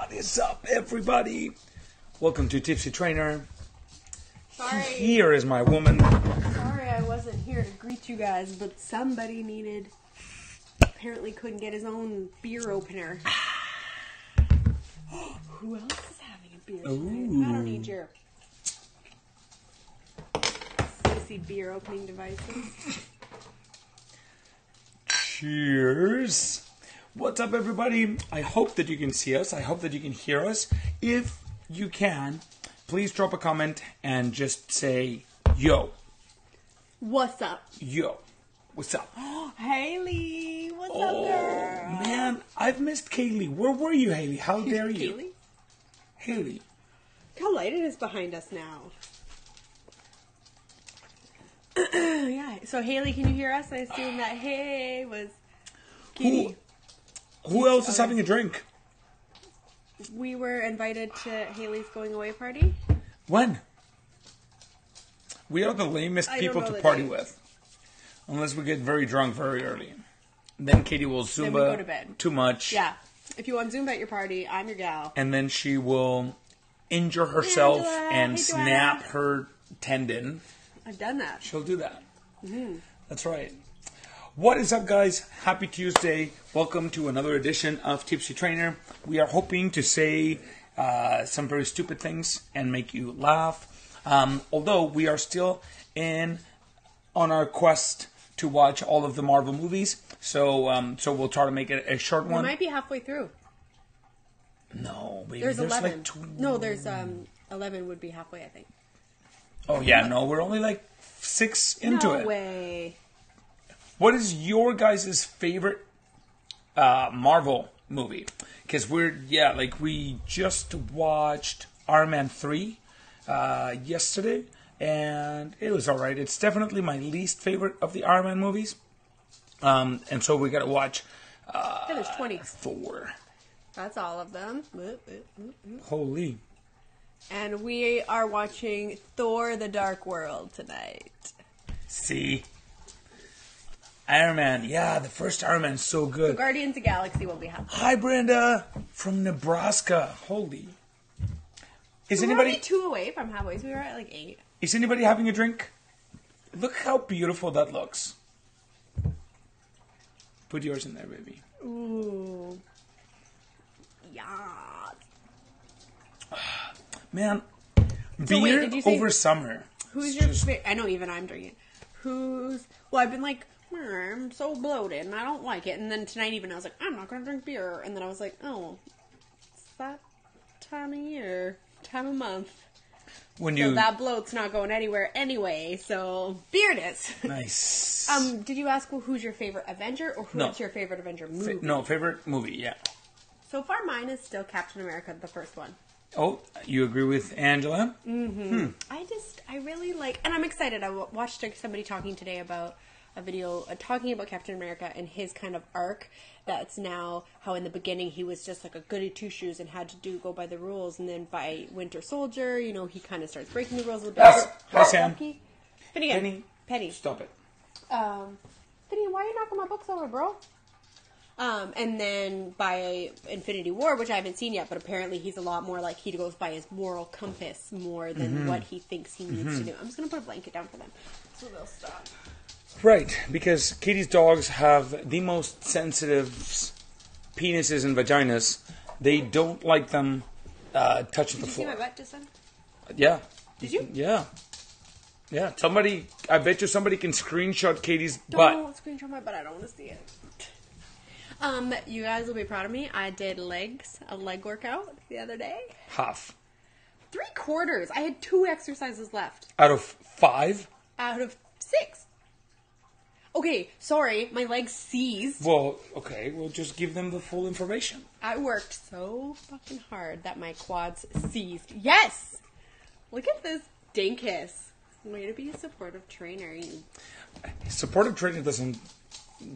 What is up, everybody? Welcome to Tipsy Trainer. Sorry. Here is my woman. Sorry I wasn't here to greet you guys, but somebody apparently couldn't get his own beer opener. Who else is having a beer tonight? I don't need your spicy beer opening devices. Cheers. What's up, everybody? I hope that you can see us. I hope that you can hear us. If you can, please drop a comment and just say, yo. What's up? Yo. What's up? Haley, what's up, girl? Man, I've missed Kaylee. Where were you, Haley? How dare you? Haley? Haley. Look how light it is behind us now. Yeah. So, Haley, can you hear us? I assume that hey was Katie. Who else is having a drink? We were invited to Haley's going away party. When? We are the lamest people to party with. Unless we get very drunk very early. Then Katie will Zumba then we go to bed. Too much. Yeah. If you want Zumba at your party, I'm your gal. And then she will injure herself and hey, snap her tendon. I've done that. She'll do that. Mm-hmm. That's right. What is up, guys? Happy Tuesday. Welcome to another edition of Tipsy Trainer. We are hoping to say some very stupid things and make you laugh. Although we are still on our quest to watch all of the Marvel movies. So we'll try to make it a short one. We might be halfway through. No, baby. There's 11. Like No, there's 11 would be halfway, I think. Oh, yeah. No, we're only like 6 into it. No way. What is your guys' favorite Marvel movie? Because we just watched Iron Man 3 yesterday, and it was alright. It's definitely my least favorite of the Iron Man movies. And so we got to watch There's 20. Thor. That's all of them. Holy. And we are watching Thor: The Dark World tonight. See? Iron Man. Yeah, the first Iron Man is so good. So Guardians of the Galaxy will be happening. Hi, Brenda. From Nebraska. Holy. Is We're anybody... only 2 away from halfway, so we were at like 8. Is anybody having a drink? Look how beautiful that looks. Put yours in there, baby. Ooh. Yeah. Man, So beer wait, did you say, over summer. Who's your favorite? I know even I'm drinking. Well, I've been like, I'm so bloated and I don't like it. And then tonight even I was like, I'm not going to drink beer. And then I was like, oh, it's that time of year, time of month. So that bloat's not going anywhere anyway, so beer it is. Nice. Did you ask who's your favorite Avenger or who's your favorite Avenger movie? Favorite movie, yeah. So far mine is still Captain America, the first one. Oh, you agree with Angela? Mm-hmm. I really like, and I'm excited. I watched somebody talking today about a video talking about Captain America and his kind of arc. That's now how in the beginning he was just like a goody two shoes and had to go by the rules, and then by Winter Soldier, he kind of starts breaking the rules a little bit. Hi, Sam. Penny. Stop it. Penny, why are you knocking my books over, bro? And then by Infinity War, which I haven't seen yet, but apparently he's a lot more like he goes by his moral compass more than what he thinks he needs to do. I'm just going to put a blanket down for them so they'll stop. Right, because Katie's dogs have the most sensitive penises and vaginas. They don't like them touching the floor. Did you see my butt just then? Yeah. Did you? Yeah. Yeah. I bet you somebody can screenshot Katie's butt. Don't screenshot my butt. I don't want to see it. You guys will be proud of me. I did a leg workout the other day. Half. 3/4. I had 2 exercises left. Out of 5? Out of 6. Okay, sorry, my legs seized. Well, okay, we'll just give them the full information. I worked so fucking hard that my quads seized. Yes! Look at this dinkus. Way to be a supportive trainer. Supportive training doesn't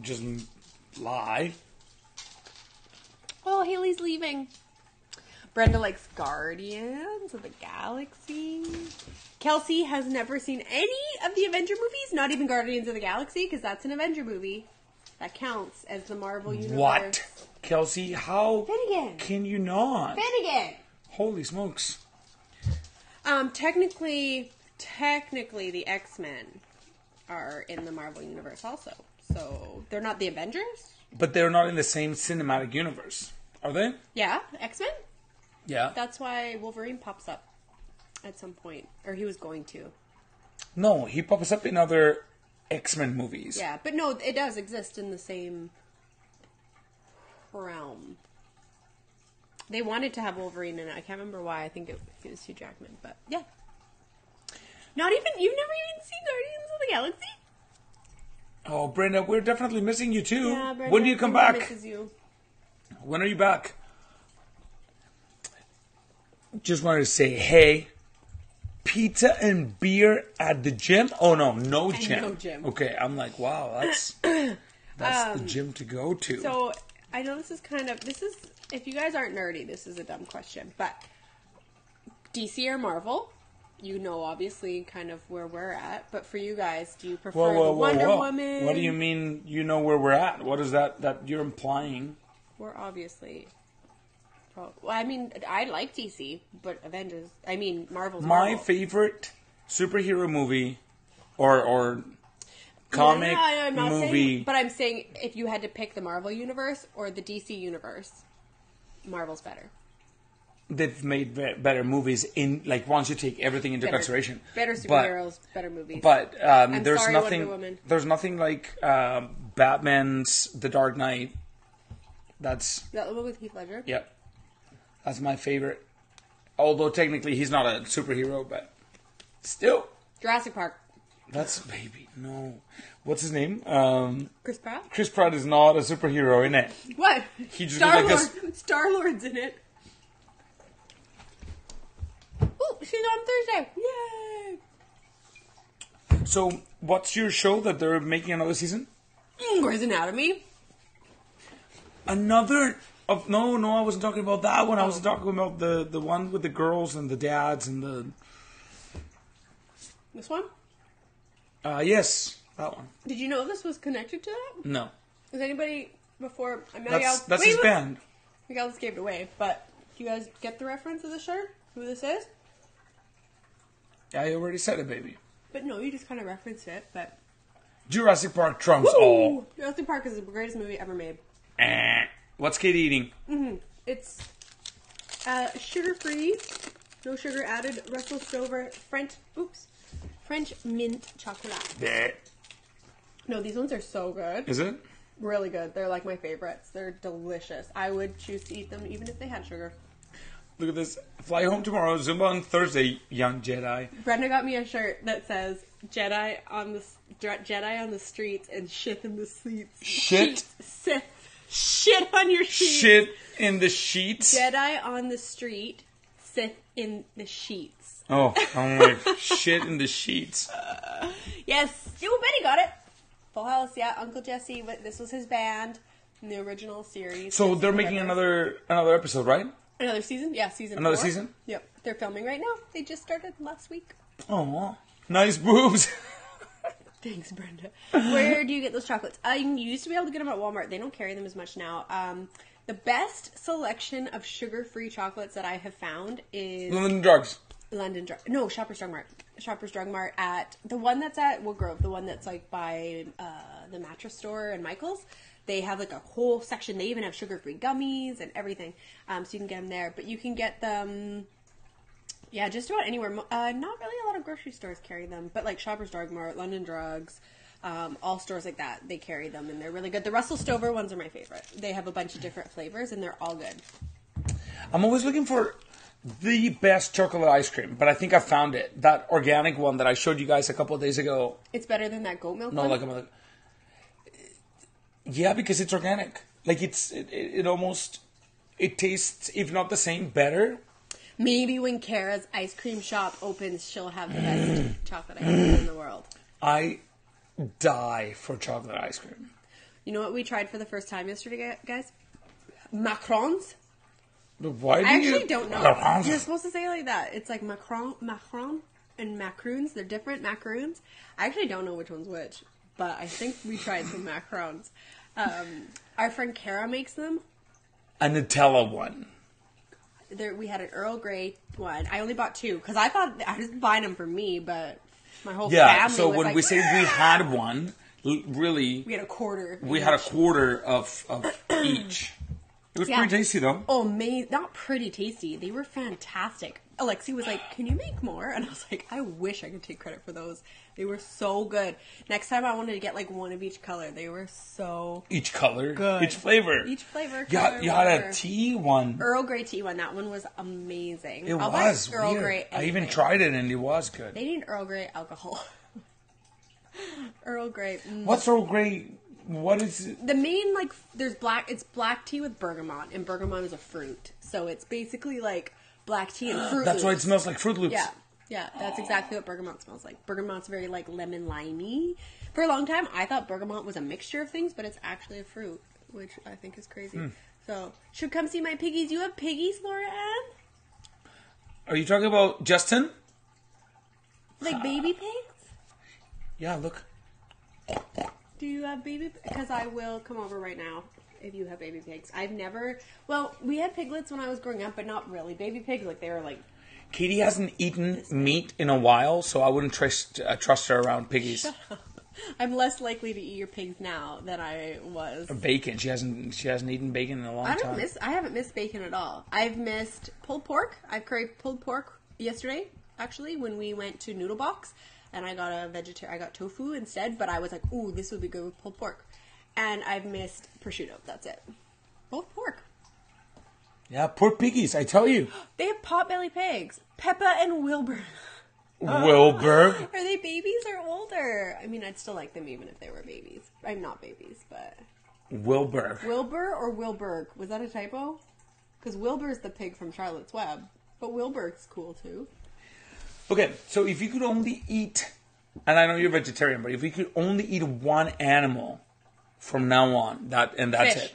just lie. Oh, Haley's leaving. Brenda likes Guardians of the Galaxy. Kelsey has never seen any of the Avenger movies, not even Guardians of the Galaxy, because that's an Avenger movie. That counts as the Marvel Universe. What? Kelsey, how Finnegan. can you not? Finnegan. Holy smokes. Technically, the X-Men are in the Marvel Universe also. So, they're not the Avengers? But they're not in the same cinematic universe, are they? Yeah, X-Men? Yeah. That's why Wolverine pops up at some point. Or he was going to. No, he pops up in other X-Men movies. Yeah, but no, it does exist in the same realm. They wanted to have Wolverine in it. I can't remember why. I think it was Hugh Jackman, but yeah. You've never even seen Guardians of the Galaxy? Oh, Brenda, we're definitely missing you too. Yeah, Brenda, when do you come back? Misses you. When are you back? Just wanted to say, hey, pizza and beer at the gym? Oh, no gym. No gym. Okay, I'm like, wow, that's the gym to go to. So, I know this is, if you guys aren't nerdy, this is a dumb question, but DC or Marvel? You know, obviously, kind of where we're at, but for you guys, do you prefer the Wonder Woman? What do you mean, you know where we're at? What is that you're implying? We're obviously... Well, I mean, I like DC, but Marvel's My favorite superhero movie or comic I'm not movie... Saying, but I'm saying if you had to pick the Marvel Universe or the DC Universe, Marvel's better. They've made better movies once you take everything into consideration. Better superheroes, better movies. But there's sorry, nothing. Wonder Woman. There's nothing like Batman's The Dark Knight. That's that the one with Heath Ledger. Yep, that's my favorite. Although technically he's not a superhero, but still. Jurassic Park. That's baby. No, what's his name? Chris Pratt. Chris Pratt is not a superhero in it. What? He just looks like this. Star-Lord's in it. Oh, she's on Thursday. Yay! So, what's your show that they're making another season? Grey's Anatomy. Another... No, I wasn't talking about that one. I was talking about the one with the girls and the dads and the... This one? Yes, that one. Did you know this was connected to that? No. Is anybody before... That's his band. Miguel just gave it away, but do you guys get the reference of the shirt? Who this is? I already said it, baby. But no, you just kind of referenced it, but... Jurassic Park trumps all. Jurassic Park is the greatest movie ever made. What's Katie eating? It's sugar-free, no sugar added, Russell Stover French mint chocolate. Bleh. No, these ones are so good. Is it? Really good. They're like my favorites. They're delicious. I would choose to eat them even if they had sugar. Look at this. Fly home tomorrow, Zumba on Thursday, young Jedi. Brenda got me a shirt that says Jedi on the streets and shit in the seats. Shit? Shit on your sheets. Shit in the sheets? Jedi on the street, Sith in the sheets. Oh, I'm like, shit in the sheets. Yes. Oh, Betty got it. Full House, yeah. Uncle Jesse, this was his band in the original series. So they're making another episode, right? Another season? Yeah, season 4. Another season? Yep. They're filming right now. They just started last week. Oh, nice boobs. Thanks, Brenda. Where do you get those chocolates? You used to be able to get them at Walmart. They don't carry them as much now. The best selection of sugar-free chocolates that I have found is... No, Shoppers Drug Mart. Shoppers Drug Mart at... The one that's at Woodgrove. The one that's like by the mattress store and Michael's. They have like a whole section. They even have sugar-free gummies and everything. So you can get them there. But you can get them... Yeah, just about anywhere. Not really a lot of grocery stores carry them. But like Shoppers Drug Mart, London Drugs, all stores like that, they carry them. And they're really good. The Russell Stover ones are my favorite. They have a bunch of different flavors and they're all good. I'm always looking for the best chocolate ice cream. But I think I found it. That organic one that I showed you guys a couple of days ago. It's better than that goat milk one? Yeah, because it's organic. Like it almost, it tastes, if not the same, better. Maybe when Kara's ice cream shop opens, she'll have the best chocolate ice cream in the world. I die for chocolate ice cream. You know what we tried for the first time yesterday, guys? Macarons. Why do I actually don't know. Macarons? You're supposed to say it like that. It's like macaron, and macaroons. They're different macaroons. I actually don't know which one's which, but I think we tried some macarons. Our friend Kara makes them. a Nutella one. We had an Earl Grey one. I only bought 2 because I thought I was buying them for me, but my whole family so was when like, we say we had one, really, we had a quarter. We had a quarter of each. It was pretty tasty, though. Oh, not pretty tasty. They were fantastic. Alexi was like, "Can you make more?" And I was like, "I wish I could take credit for those. They were so good. Next time I wanted to get like one of each color. They were so each color, good. Each flavor, Color, you had a tea one, Earl Grey tea one. That one was amazing. It was Earl weird. Grey. I even tried it and it was good. They need Earl Grey alcohol. Earl Grey. What's Earl Grey? What is it? The main, like, it's black tea with bergamot, and bergamot is a fruit. So it's basically like black tea and Fruit That's Loops. why it smells like Fruit Loops. Yeah, that's exactly what bergamot smells like. Bergamot's very, like, lemon-limey. For a long time, I thought bergamot was a mixture of things, but it's actually a fruit, which I think is crazy. So, should come see my piggies. You have piggies, Laura Ann? Are you talking about Justin? Like baby pigs? Yeah, look. Do you have baby pigs? Because I will come over right now if you have baby pigs. I've never... Well, we had piglets when I was growing up, but not really baby pigs. Like, they were like... Katie hasn't eaten meat in a while, so I wouldn't trust her around piggies. Shut up. I'm less likely to eat your pigs now than I was. Or bacon. She hasn't eaten bacon in a long time. I haven't missed bacon at all. I've missed pulled pork. I craved pulled pork yesterday, actually, when we went to Noodle Box, and I got I got tofu instead, but I was like, ooh, this would be good with pulled pork. And I've missed prosciutto. That's it. Both pork. Yeah, poor piggies, I tell you. They have potbelly pigs. Peppa and Wilbur. Wilbur. Are they babies or older? I mean, I'd still like them even if they were babies. I'm not babies, but... Wilbur. Wilbur or Wilberg? Was that a typo? Because Wilbur's the pig from Charlotte's Web. But Wilberg's cool, too. Okay, so if you could only eat... And I know you're vegetarian, but if you could only eat one animal from now on, that's Fish. it.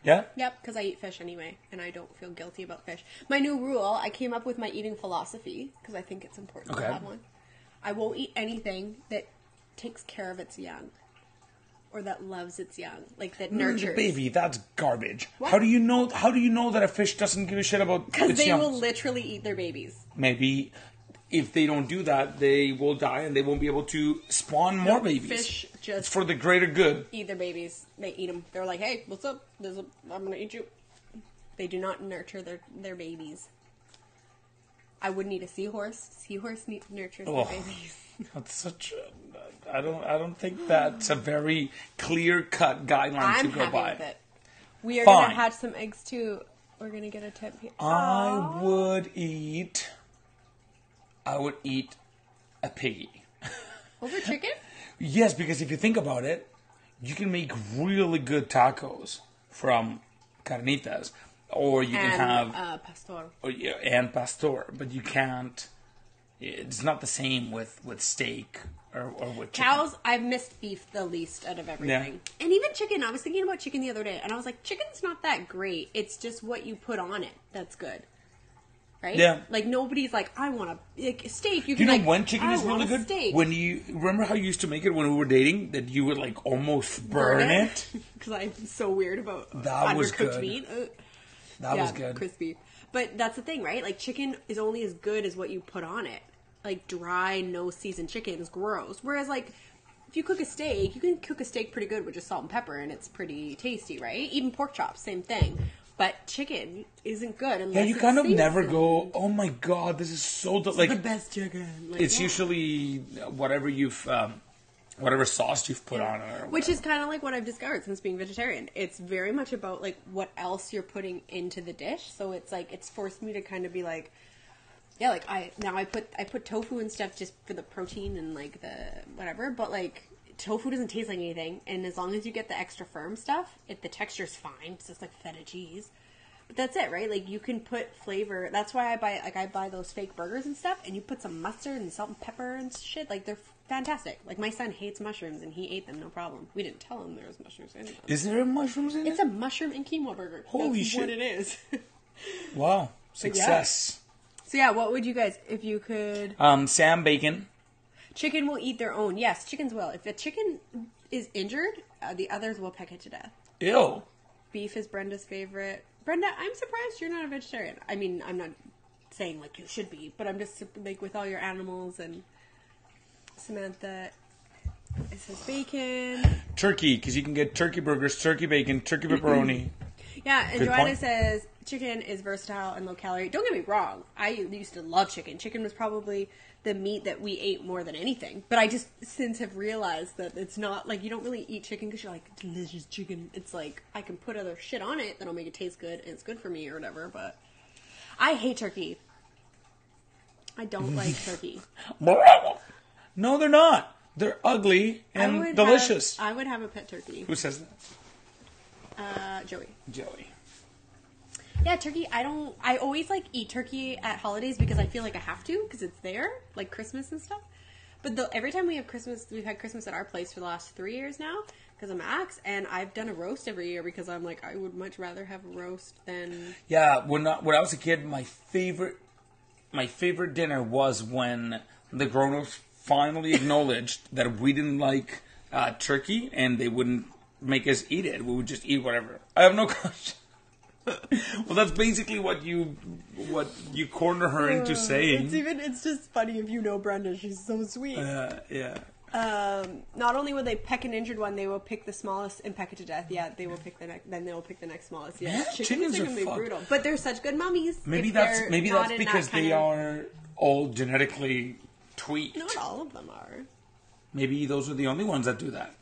Yeah? Yep, because I eat fish anyway, and I don't feel guilty about fish. My new rule, I came up with my eating philosophy, because I think it's important to have one. I won't eat anything that takes care of its young, or that loves its young, like that nurtures. Baby, that's garbage. What? How do you know that a fish doesn't give a shit about its young? Because they will literally eat their babies. Maybe if they don't do that, they will die and they won't be able to spawn more babies. Fish just it's for the greater good. eat their babies. They eat them. They're like, hey, what's up? I'm going to eat you. They do not nurture their babies. I wouldn't eat a seahorse. Seahorse nurtures their babies. That's such a... I don't think that's a very clear-cut guideline to go by. I'm happy with it. We are going to hatch some eggs, too. We're going to get a tip here. I would eat a piggy. Over chicken? Yes, because if you think about it, you can make really good tacos from carnitas, or you can have pastor. And pastor, but you can't. It's not the same with steak or with chicken. Cows, I've missed beef the least out of everything. Yeah. And even chicken. I was thinking about chicken the other day, and I was like, chicken's not that great. It's just what you put on it that's good. Right? Yeah. Like, nobody's like, I want a steak. You know when chicken is really good? Steak. When you remember how you used to make it when we were dating, that you would like almost burn it? Because I'm so weird about that was good. meat. That was good. Crispy. But that's the thing, right? Like, chicken is only as good as what you put on it. Like, dry, no seasoned chicken is gross. Whereas, like, if you cook a steak, you can cook a steak pretty good with just salt and pepper, and it's pretty tasty, right? Even pork chops, same thing. But chicken isn't good unless you kind of never go, oh my god, this is so like the best chicken. Like, it's usually whatever whatever sauce you've put on it. Which is kind of like what I've discovered since being vegetarian. It's very much about like what else you're putting into the dish. So it's like it's forced me to kind of be like, yeah, like I put tofu and stuff just for the protein and like the whatever. But like tofu doesn't taste like anything, and as long as you get the extra firm stuff, the texture's fine. It's just like feta cheese. But that's it, right? Like, you can put flavor. That's why I buy those fake burgers and stuff, and you put some mustard and salt and pepper and shit. Like, they're fantastic. Like, my son hates mushrooms, and he ate them, no problem. We didn't tell him there was mushrooms in them. Is there mushrooms in it? It's a mushroom and quinoa burger. Holy That's shit. what it is. Wow. Success. Yeah. So, yeah, what would you guys, if you could... Sam bacon. Chicken will eat their own. Yes, chickens will. If a chicken is injured, the others will peck it to death. Ew. Beef is Brenda's favorite. Brenda, I'm surprised you're not a vegetarian. I mean, I'm not saying like you should be, but I'm just like with all your animals and Samantha. It says bacon. Turkey, because you can get turkey burgers, turkey bacon, turkey pepperoni. Yeah, and Good Joanna point. says chicken is versatile and low calorie. Don't get me wrong. I used to love chicken. Chicken was probably the meat that we ate more than anything. But I just since have realized that it's not like you don't really eat chicken because you're like delicious chicken. It's like I can put other shit on it that'll make it taste good and it's good for me or whatever. But I hate turkey. I don't like turkey. No, they're not. They're ugly and delicious. I would have a pet turkey. Who says that? Joey. Joey. Yeah, turkey. I always like eat turkey at holidays because I feel like I have to because it's there, like Christmas and stuff. But every time we have Christmas, we've had Christmas at our place for the last 3 years now because of Max, and I've done a roast every year because I'm like, I would much rather have a roast than... Yeah, when I was a kid, my favorite dinner was when the grown-ups finally acknowledged that we didn't like turkey and they wouldn't make us eat it. We would just eat whatever. I have no conscience. Well, that's basically what you corner her into saying. It's just funny if you know Brenda. She's so sweet. Yeah. Not only will they peck an injured one, they will pick the smallest and peck it to death. Yeah, they will pick the next. Then they will pick the next smallest. Yeah, chickens are fucked. brutal, but they're such good mummies. Maybe that's because they are all genetically tweaked. Not all of them are. Maybe those are the only ones that do that.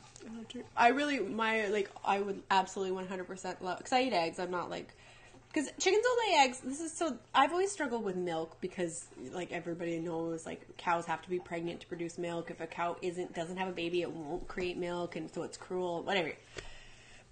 I would absolutely 100% love, because I eat eggs. I'm not like, because chickens will lay eggs. I've always struggled with milk because like everybody knows like cows have to be pregnant to produce milk. If a cow doesn't have a baby, it won't create milk, and so it's cruel, whatever.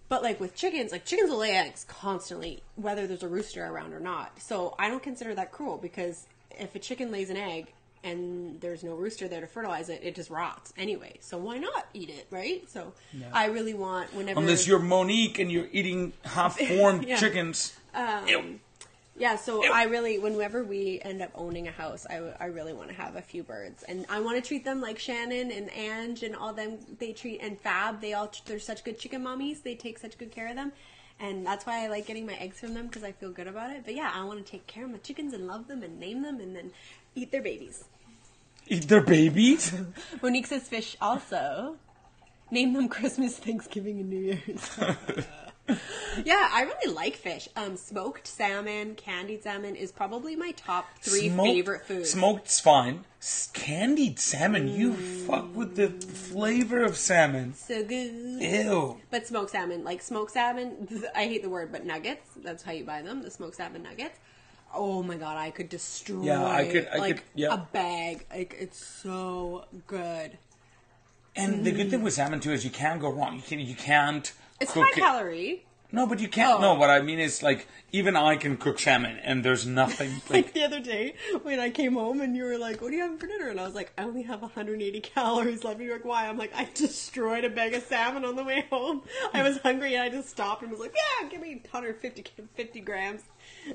But like with chickens will lay eggs constantly, whether there's a rooster around or not. So I don't consider that cruel because if a chicken lays an egg and there's no rooster there to fertilize it, it just rots anyway. So why not eat it, right? So yeah. I really want whenever... Unless you're Monique and you're eating half-formed chickens. Yeah, so I really, whenever we end up owning a house, I really want to have a few birds. And I want to treat them like Shannon and Ange and all them, and Fab. They're such good chicken mommies. They take such good care of them. And that's why I like getting my eggs from them, because I feel good about it. But yeah, I want to take care of my chickens and love them and name them and then eat their babies. Eat their babies? Monique says fish also. Name them Christmas, Thanksgiving, and New Year's. Yeah, I really like fish. Smoked salmon, candied salmon is probably my top 3 favorite foods. Smoked's fine. Candied salmon, you fuck with the flavor of salmon. So good. Ew. But smoked salmon, I hate the word, but nuggets, that's how you buy them, the smoked salmon nuggets. Oh my god, I could destroy a bag. Like, it's so good. And the good thing with salmon too is you can't go wrong. You can't. It's high calorie. No, but you can't. No, what I mean is, like, even I can cook salmon, and there's nothing. Like the other day when I came home and you were like, "What do you have for dinner?" And I was like, "I only have 180 calories left." You're like, "Why?" I'm like, "I destroyed a bag of salmon on the way home. I was hungry and I just stopped and was like, yeah, give me 150 grams."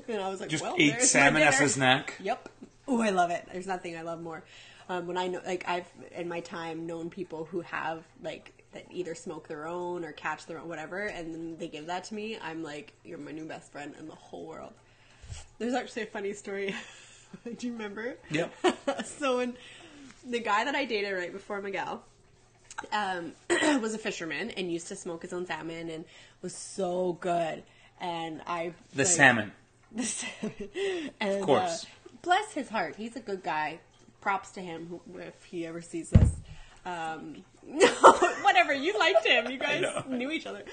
And I was like, just well, ate salmon as a snack. Yep. Oh, I love it. There's nothing I love more. When I know, like, I've in my time known people who have like that either smoke their own or catch their own, whatever, and then they give that to me. I'm like, you're my new best friend in the whole world. There's actually a funny story. Do you remember? Yep. So when the guy that I dated right before Miguel was a fisherman and used to smoke his own salmon and was so good. And salmon. The salmon. And, of course. Bless his heart. He's a good guy. Props to him if he ever sees this. No, whatever. You liked him. You guys knew each other.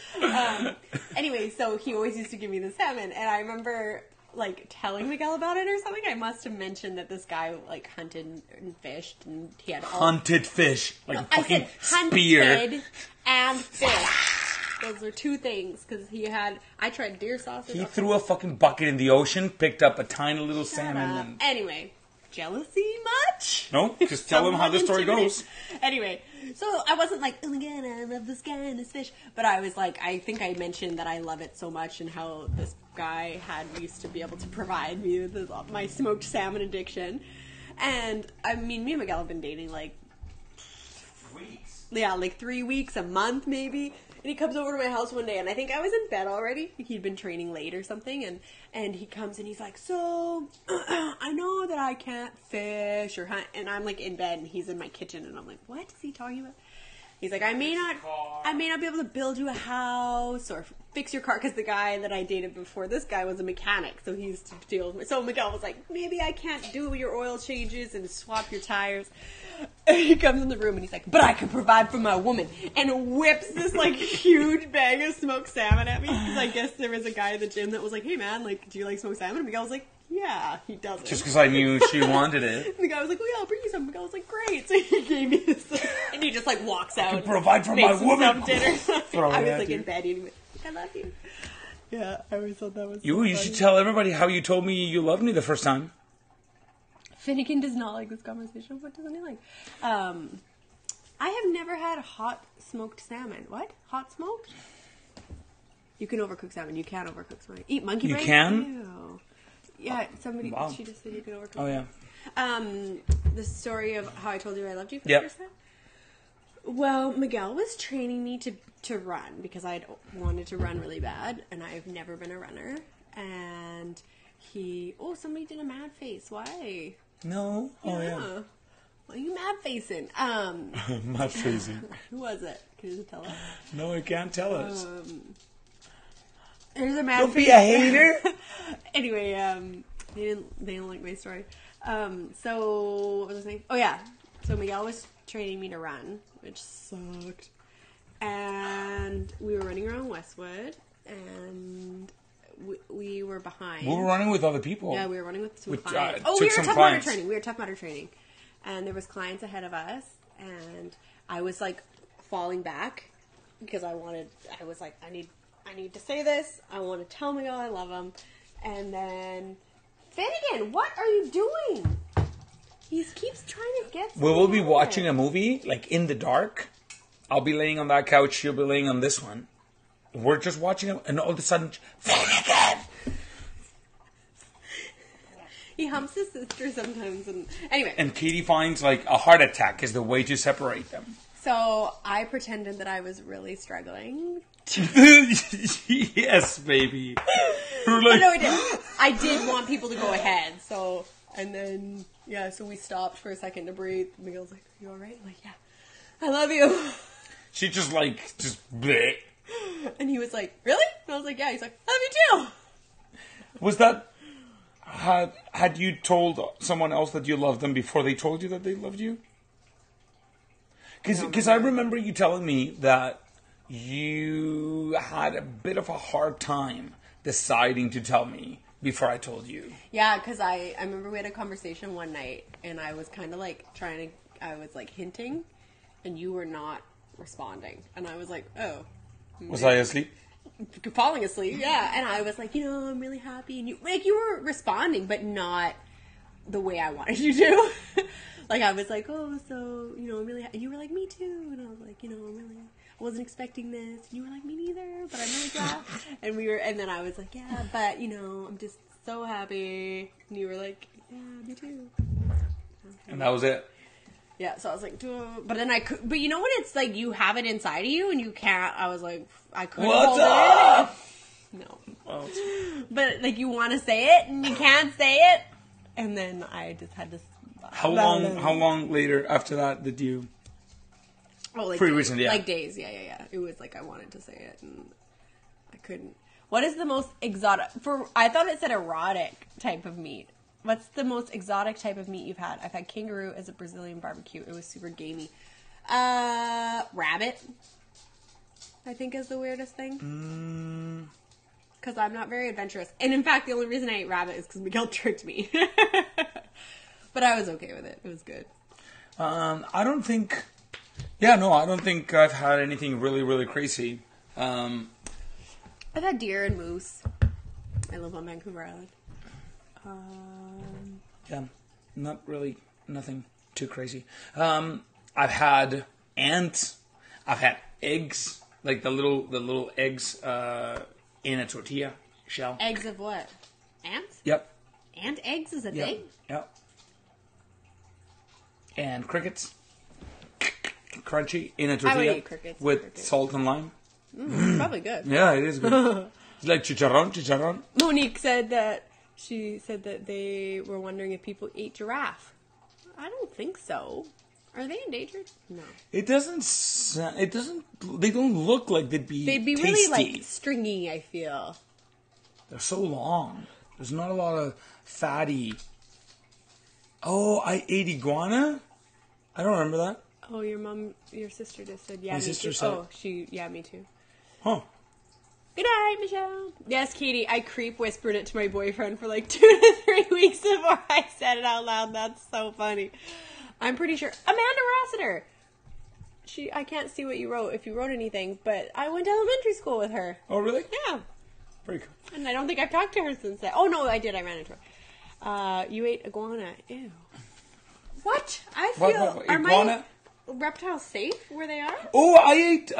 Anyway, so he always used to give me the salmon. And I remember, like, telling Miguel about it or something. I must have mentioned that this guy, like, hunted and fished. And he had hunted fish. Like, no, fucking hunted spear. And fish. Those are two things. Because I tried deer sausage. He threw a fucking bucket in the ocean, picked up a tiny little salmon. And... Anyway. Jealousy much? No, just tell him how the story goes. Anyway, so I wasn't like, oh my god, I love this guy and this fish. But I was like, I think I mentioned that I love it so much and how this guy used to be able to provide me with my smoked salmon addiction. And, I mean, me and Miguel have been dating like... weeks. Yeah, like 3 weeks, a month maybe. he comes over to my house one day, and I think I was in bed already. He'd been training late or something, and he comes and he's like, so, I know that I can't fish or hunt, and I'm like in bed, and he's in my kitchen, and I'm like, what is he talking about? He's like, I may not be able to build you a house or fix your car, because the guy that I dated before this guy was a mechanic, so he used to deal with me. So Miguel was like, maybe I can't do your oil changes and swap your tires. And he comes in the room and he's like, but I can provide for my woman, and whips this like huge bag of smoked salmon at me, because I guess there was a guy at the gym that was like, hey man, like, do you like smoked salmon? And Miguel was like, yeah, he doesn't. Just because I knew she wanted it. And the guy was like, well, yeah, I'll bring you some. Miguel was like, great. So he gave me this, and he just like walks out. I can provide for my woman. Dinner. I was like you. in bed eating it. I love you. Yeah, I always thought that was so You funny. should tell everybody how you told me you loved me the first time. Finnegan does not like this conversation. What doesn't he like? I have never had hot smoked salmon. What? Hot smoked? You can overcook salmon. You can't overcook salmon. Eat monkey brain? You can? Ew. Yeah, somebody, Wow. she just said you can overcook Oh, yeah. the story of how I told you I loved you for Yep. the first time? Well, Miguel was training me to run, because I'd wanted to run really bad, and I've never been a runner. And somebody did a mad face. Why? No. Oh, yeah. What are you mad facing? Mad facing. Who was it? Can you tell us? No, I can't tell us. There's a mad Don't face. be a hater. Anyway, they didn't like my story. So what was I saying? Oh yeah. So Miguel was training me to run, which sucked. And we were running around Westwood, and we were behind. We were running with other people. Yeah, we were running with some Which, clients. took We were some Tough clients. Mudder training. We were Tough Mudder training. And there was clients ahead of us, and I was like falling back because I was like, I need to say this. I want to tell Miguel I love him. And then, Finnegan, what are you doing? He keeps trying to get We will be something watching out. a movie, like, in the dark. I'll be laying on that couch, she'll be laying on this one. We're just watching it, and all of a sudden, Finnegan! He humps his sister sometimes. And anyway. And Katie finds, like, a heart attack is the way to separate them. So I pretended that I was really struggling. Yes, baby. We're Oh, like, no, I did. I did want people to go ahead. So, and then, yeah, so we stopped for a second to breathe. Miguel's like, are you alright? I'm like, yeah. I love you. she just bleh. And he was like, really? And I was like, yeah. He's like, love you too. Was that... Had you told someone else that you loved them before they told you that they loved you? Because I remember you telling me that you had a bit of a hard time deciding to tell me before I told you. Yeah, because I remember we had a conversation one night, and I was kind of like I was like hinting, and you were not responding. And I was like, oh. Was I asleep? Falling asleep, yeah. And I was like, I'm really happy. And you were responding, but not the way I wanted you to. Like, I was like, oh, so, I'm really and you were like, me too. And I was like, I wasn't expecting this. And you were like, me neither, but I'm really glad. And then I was like, yeah, but, I'm just so happy. And you were like, yeah, me too. And that was it. Yeah, so I was like, but then I could, but when it's like you have it inside of you and you can't, I was like, I couldn't hold it in. No. Well, But like you want to say it and you can't say it. And then I just had to. how long later after that did you? Oh, like Pretty days, recent, yeah. Like days, yeah. It was like I wanted to say it and I couldn't. What is the most exotic, I thought it said erotic type of meat. What's the most exotic type of meat you've had? I've had kangaroo as a Brazilian barbecue. It was super gamey. Rabbit, I think, is the weirdest thing. Because I'm not very adventurous. And in fact, the only reason I ate rabbit is because Miguel tricked me. But I was okay with it. It was good. I don't think I've had anything really, really crazy. I've had deer and moose. I live on Vancouver Island. Yeah, not really, nothing too crazy. I've had ants. I've had eggs, like the little eggs in a tortilla shell. Eggs of what? Ants? Yep. Ant eggs is a Yep. thing? Yep. And crickets, crunchy in a tortilla eat crickets. with salt and lime. It's probably good. Yeah, it is good. It's like chicharrón. Monique said that they were wondering if people ate giraffe. I don't think so. Are they endangered? No. It doesn't. They don't look like they'd be. They'd be tasty. really like stringy. I feel. They're so long. There's not a lot of fatty. Oh, I ate iguana. I don't remember that. Oh, your sister just said, yeah, My me sister too. said. Yeah, me too. Huh. Good night, Michelle. Yes, Katie, I creep whispered it to my boyfriend for like 2 to 3 weeks before I said it out loud. That's so funny. I'm pretty sure. Amanda Rossiter. I can't see what you wrote, if you wrote anything, but I went to elementary school with her. Oh, really? Yeah. Very cool. And I don't think I've talked to her since then. Oh, no, I did. I ran into her. You ate iguana. Ew. What? I feel... What? Are Iguana? my reptiles safe where they are? Oh, I ate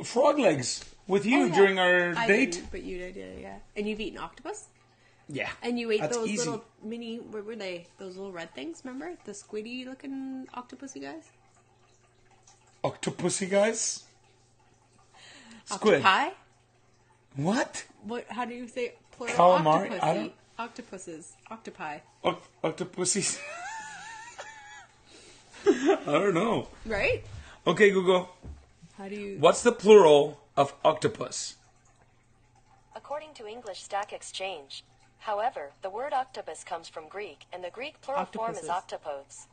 frog legs with you Yeah. during our I date. didn't, but you did, yeah. And you've eaten octopus? Yeah. And you ate That's those easy. little mini... What were they? Those little red things, remember? The squiddy-looking octopusy guys? Octopussy guys? Squid. Octopi? What? What? How do you say plural? Calamari? Octopussy. I don't- Octopuses. Octopi. Octopussies? I don't know. Right? Okay, Google. How do you... What's the plural of octopus? According to English Stack Exchange. However, the word octopus comes from Greek, and the Greek plural form is Octopuses.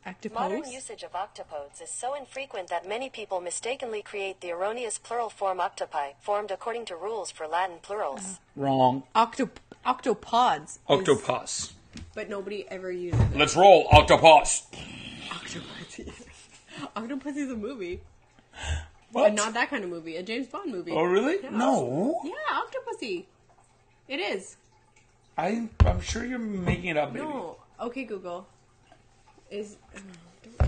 octopodes. Modern Octopus? usage of octopodes is so infrequent that many people mistakenly create the erroneous plural form octopi, formed according to rules for Latin plurals. Wrong. Octopods. Octopus. But nobody ever uses it. Let's roll. Octopus. Octopussy. Octopussy is a movie. What? But not that kind of movie. A James Bond movie. Oh, really? Yeah. No. Yeah, Octopussy. It is. I'm sure you're making it up, baby. No. Okay, Google. Don't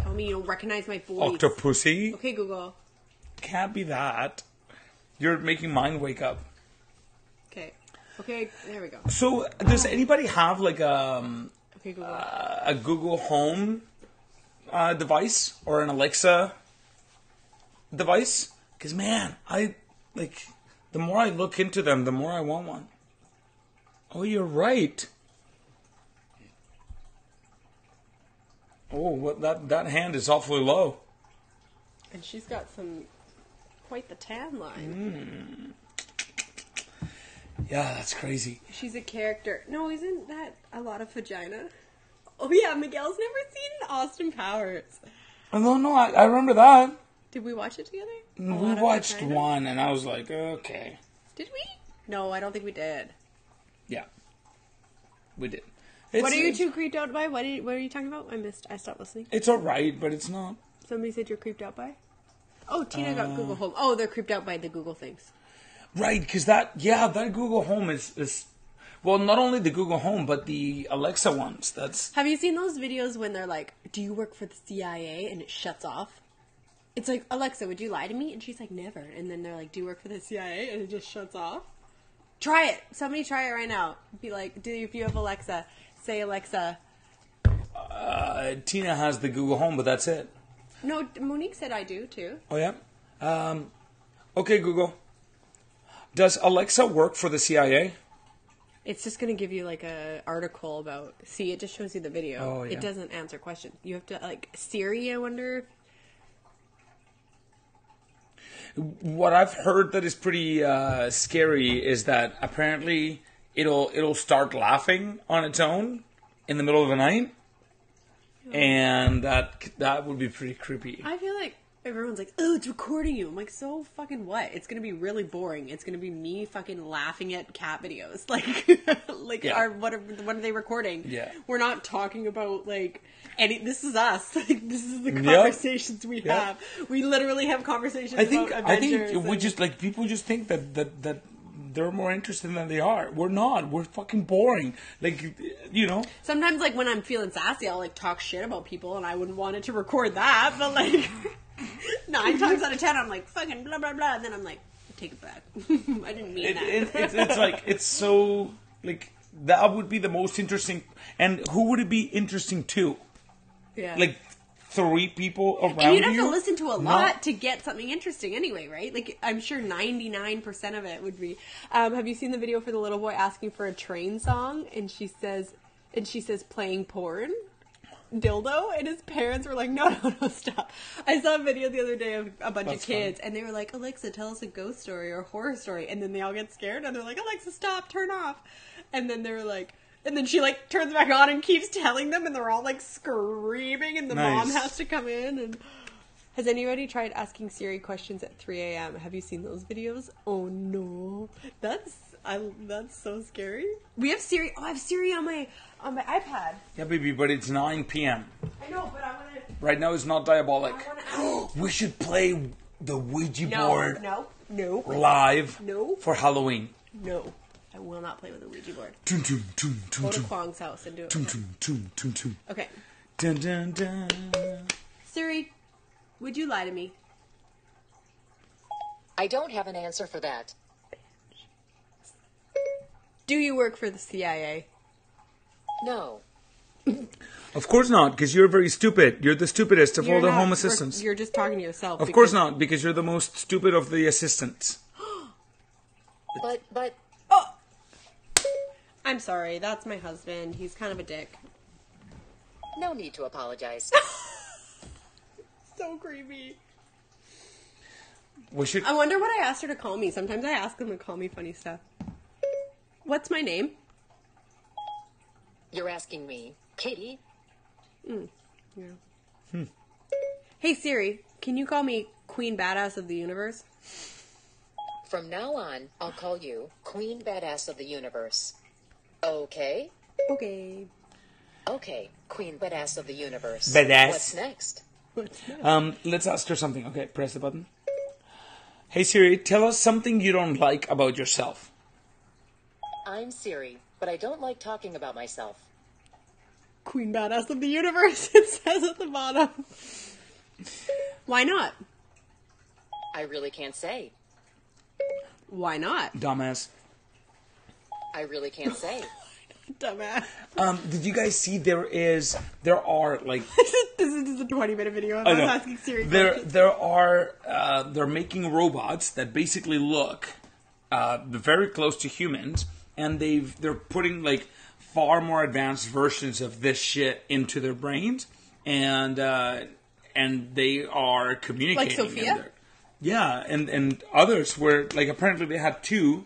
tell me you don't recognize my voice. Octopussy? Okay, Google. Can't be that. You're making mine wake up. Okay. Okay, there we go. So, does anybody have like Okay, Google. a Google Home device or an Alexa device? Because man, the more I look into them, the more I want one. Oh, you're right. Oh, what that hand is awfully low. And she's got quite the tan line. Yeah, that's crazy. She's a character. No, isn't that a lot of vagina? Oh yeah, Miguel's never seen Austin Powers. Oh, no, I remember that. Did we watch it together? We watched one, and I was like, okay. Did we? No, I don't think we did. Yeah, we did. What are you two creeped out by? What are you talking about? I stopped listening. It's alright, but it's not. Somebody said you're creeped out by? Oh, Tina got Google Home. Oh, they're creeped out by the Google things. Right, because that Google Home is well, not only the Google Home, but the Alexa ones. Have you seen those videos when they're like, do you work for the CIA? And it shuts off? It's like, Alexa, would you lie to me? And she's like, never. And then they're like, do you work for the CIA? And it just shuts off. Try it. Somebody try it right now. Be like, if you have Alexa, say Alexa. Tina has the Google Home, but that's it. No, Monique said I do too. Oh, yeah? Okay, Google. Does Alexa work for the CIA? It's just going to give you like a article about... See, it just shows you the video. Oh, yeah. It doesn't answer questions. You have to, like, Siri, I wonder... What I've heard that is pretty scary is that apparently it'll start laughing on its own in the middle of the night, and that would be pretty creepy. I feel like everyone's like, oh, it's recording you. I'm like, so fucking what? It's gonna be really boring. It's gonna be me fucking laughing at cat videos. Like, Yeah. what are they recording? Yeah. We're not talking about like this is us. Like, this is the conversations we have. We literally have conversations I think about adventures. we just like people just think that they're more interesting than they are. We're not. We're fucking boring. Like, you know. Sometimes, like, when I'm feeling sassy, I'll like talk shit about people, and I wouldn't want it to record that. But like 9 times out of 10, I'm like fucking blah blah blah, and then I'm like, take it back. I didn't mean that. It's like it's so like that would be the most interesting. And who would it be interesting to? Yeah. Like 3 people around And you'd have you. to listen to a lot to get something interesting anyway, right? Like, I'm sure 99% of it would be. Have you seen the video for the little boy asking for a train song? And she says, playing porn? Dildo? And his parents were like, no, stop. I saw a video the other day of a bunch of kids, and they were like, Alexa, tell us a ghost story or a horror story. And then they all get scared, and they're like, Alexa, stop, turn off. And then they were like, and then she, like, turns back on and keeps telling them, and they're all, like, screaming, and the mom has to come in. And has anybody tried asking Siri questions at 3 a.m.? Have you seen those videos? Oh, no. That's so scary. We have Siri. Oh, I have Siri on my iPad. Yeah, baby, but it's 9 p.m. I know, but I want to... Right now it's not diabolic. I We should play the Ouija board No. live No. for Halloween. No. I will not play with a Ouija board. Tum, tum, tum, tum, Go to tum. Kwong's house and do it. Tum, tum, tum, tum, tum. Okay. Dun, dun, dun. Siri, would you lie to me? I don't have an answer for that. Do you work for the CIA? No. Of course not, because you're very stupid. You're the stupidest of all the home assistants. You're just talking to yourself. Of course not, because you're the most stupid of the assistants. But... Oh! I'm sorry, that's my husband. He's kind of a dick. No need to apologize. So creepy. We should... I wonder what I asked her to call me. Sometimes I ask them to call me funny stuff. What's my name? You're asking me, Katie? Yeah. Hey Siri, can you call me Queen Badass of the Universe? From now on, I'll call you Queen Badass of the Universe. Okay? Okay. Okay, Queen Badass of the Universe. Badass. What's next? Let's ask her something. Okay, press the button. Hey Siri, tell us something you don't like about yourself. I'm Siri, but I don't like talking about myself. Queen Badass of the Universe, it says at the bottom. Why not? I really can't say. Why not? Dumbass. I really can't say. Dumbass. Did you guys see there are like This is just a 20-minute video of I us know. asking Siri questions. They're making robots that basically look very close to humans, and they're putting like far more advanced versions of this shit into their brains, and they are communicating. Like Sophia? Yeah, and others were like apparently they had 2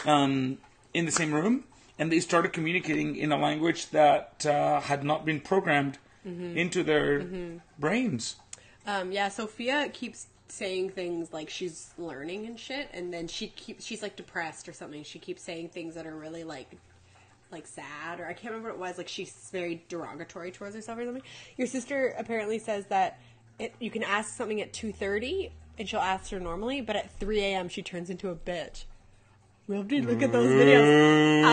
in the same room, and they started communicating in a language that had not been programmed into their brains. Yeah, Sophia keeps saying things like she's learning and shit, and then she's like depressed or something. She keeps saying things that are really like sad, or I can't remember what it was. Like she's very derogatory towards herself or something. Your sister apparently says that you can ask something at 2:30 and she'll answer normally, but at 3 a.m. she turns into a bitch. We'll have to look at those videos.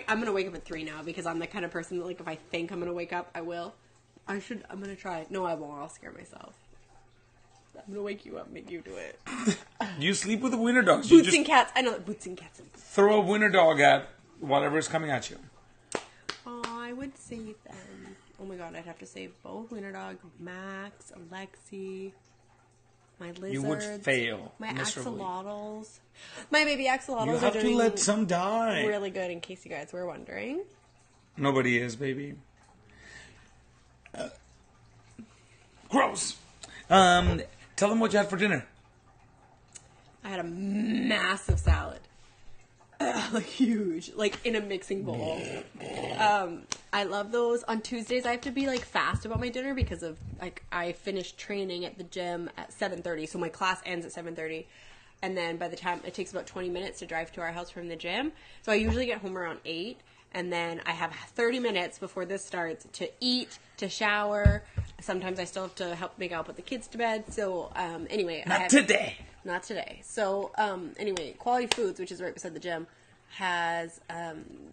I'm gonna wake up at 3 now because I'm the kind of person that like if I think I'm gonna wake up, I will. I'm gonna try. No, I won't. I'll scare myself. I'm gonna wake you up, make you do it. You sleep with the winter dogs. Boots and cats. I know boots and cats. Throw a winter dog at whatever is coming at you. Oh, I would save them. Oh my god, I'd have to save both winter dog, Max, Alexi, my lizards. You would fail my miserably. axolotls. My baby axolotls You are have to doing let some die. really good. In case you guys were wondering. Nobody is, baby. Gross. Tell them what you had for dinner. I had a massive salad. Like huge, like in a mixing bowl. I love those. On Tuesdays I have to be like fast about my dinner because of like I finished training at the gym at 7:30, so my class ends at 7:30, and then by the time it takes about 20 minutes to drive to our house from the gym, so I usually get home around 8, and then I have 30 minutes before this starts to eat, to shower. Sometimes I still have to help make out put the kids to bed. So anyway, Not today. Not today. So, anyway, Quality Foods, which is right beside the gym, has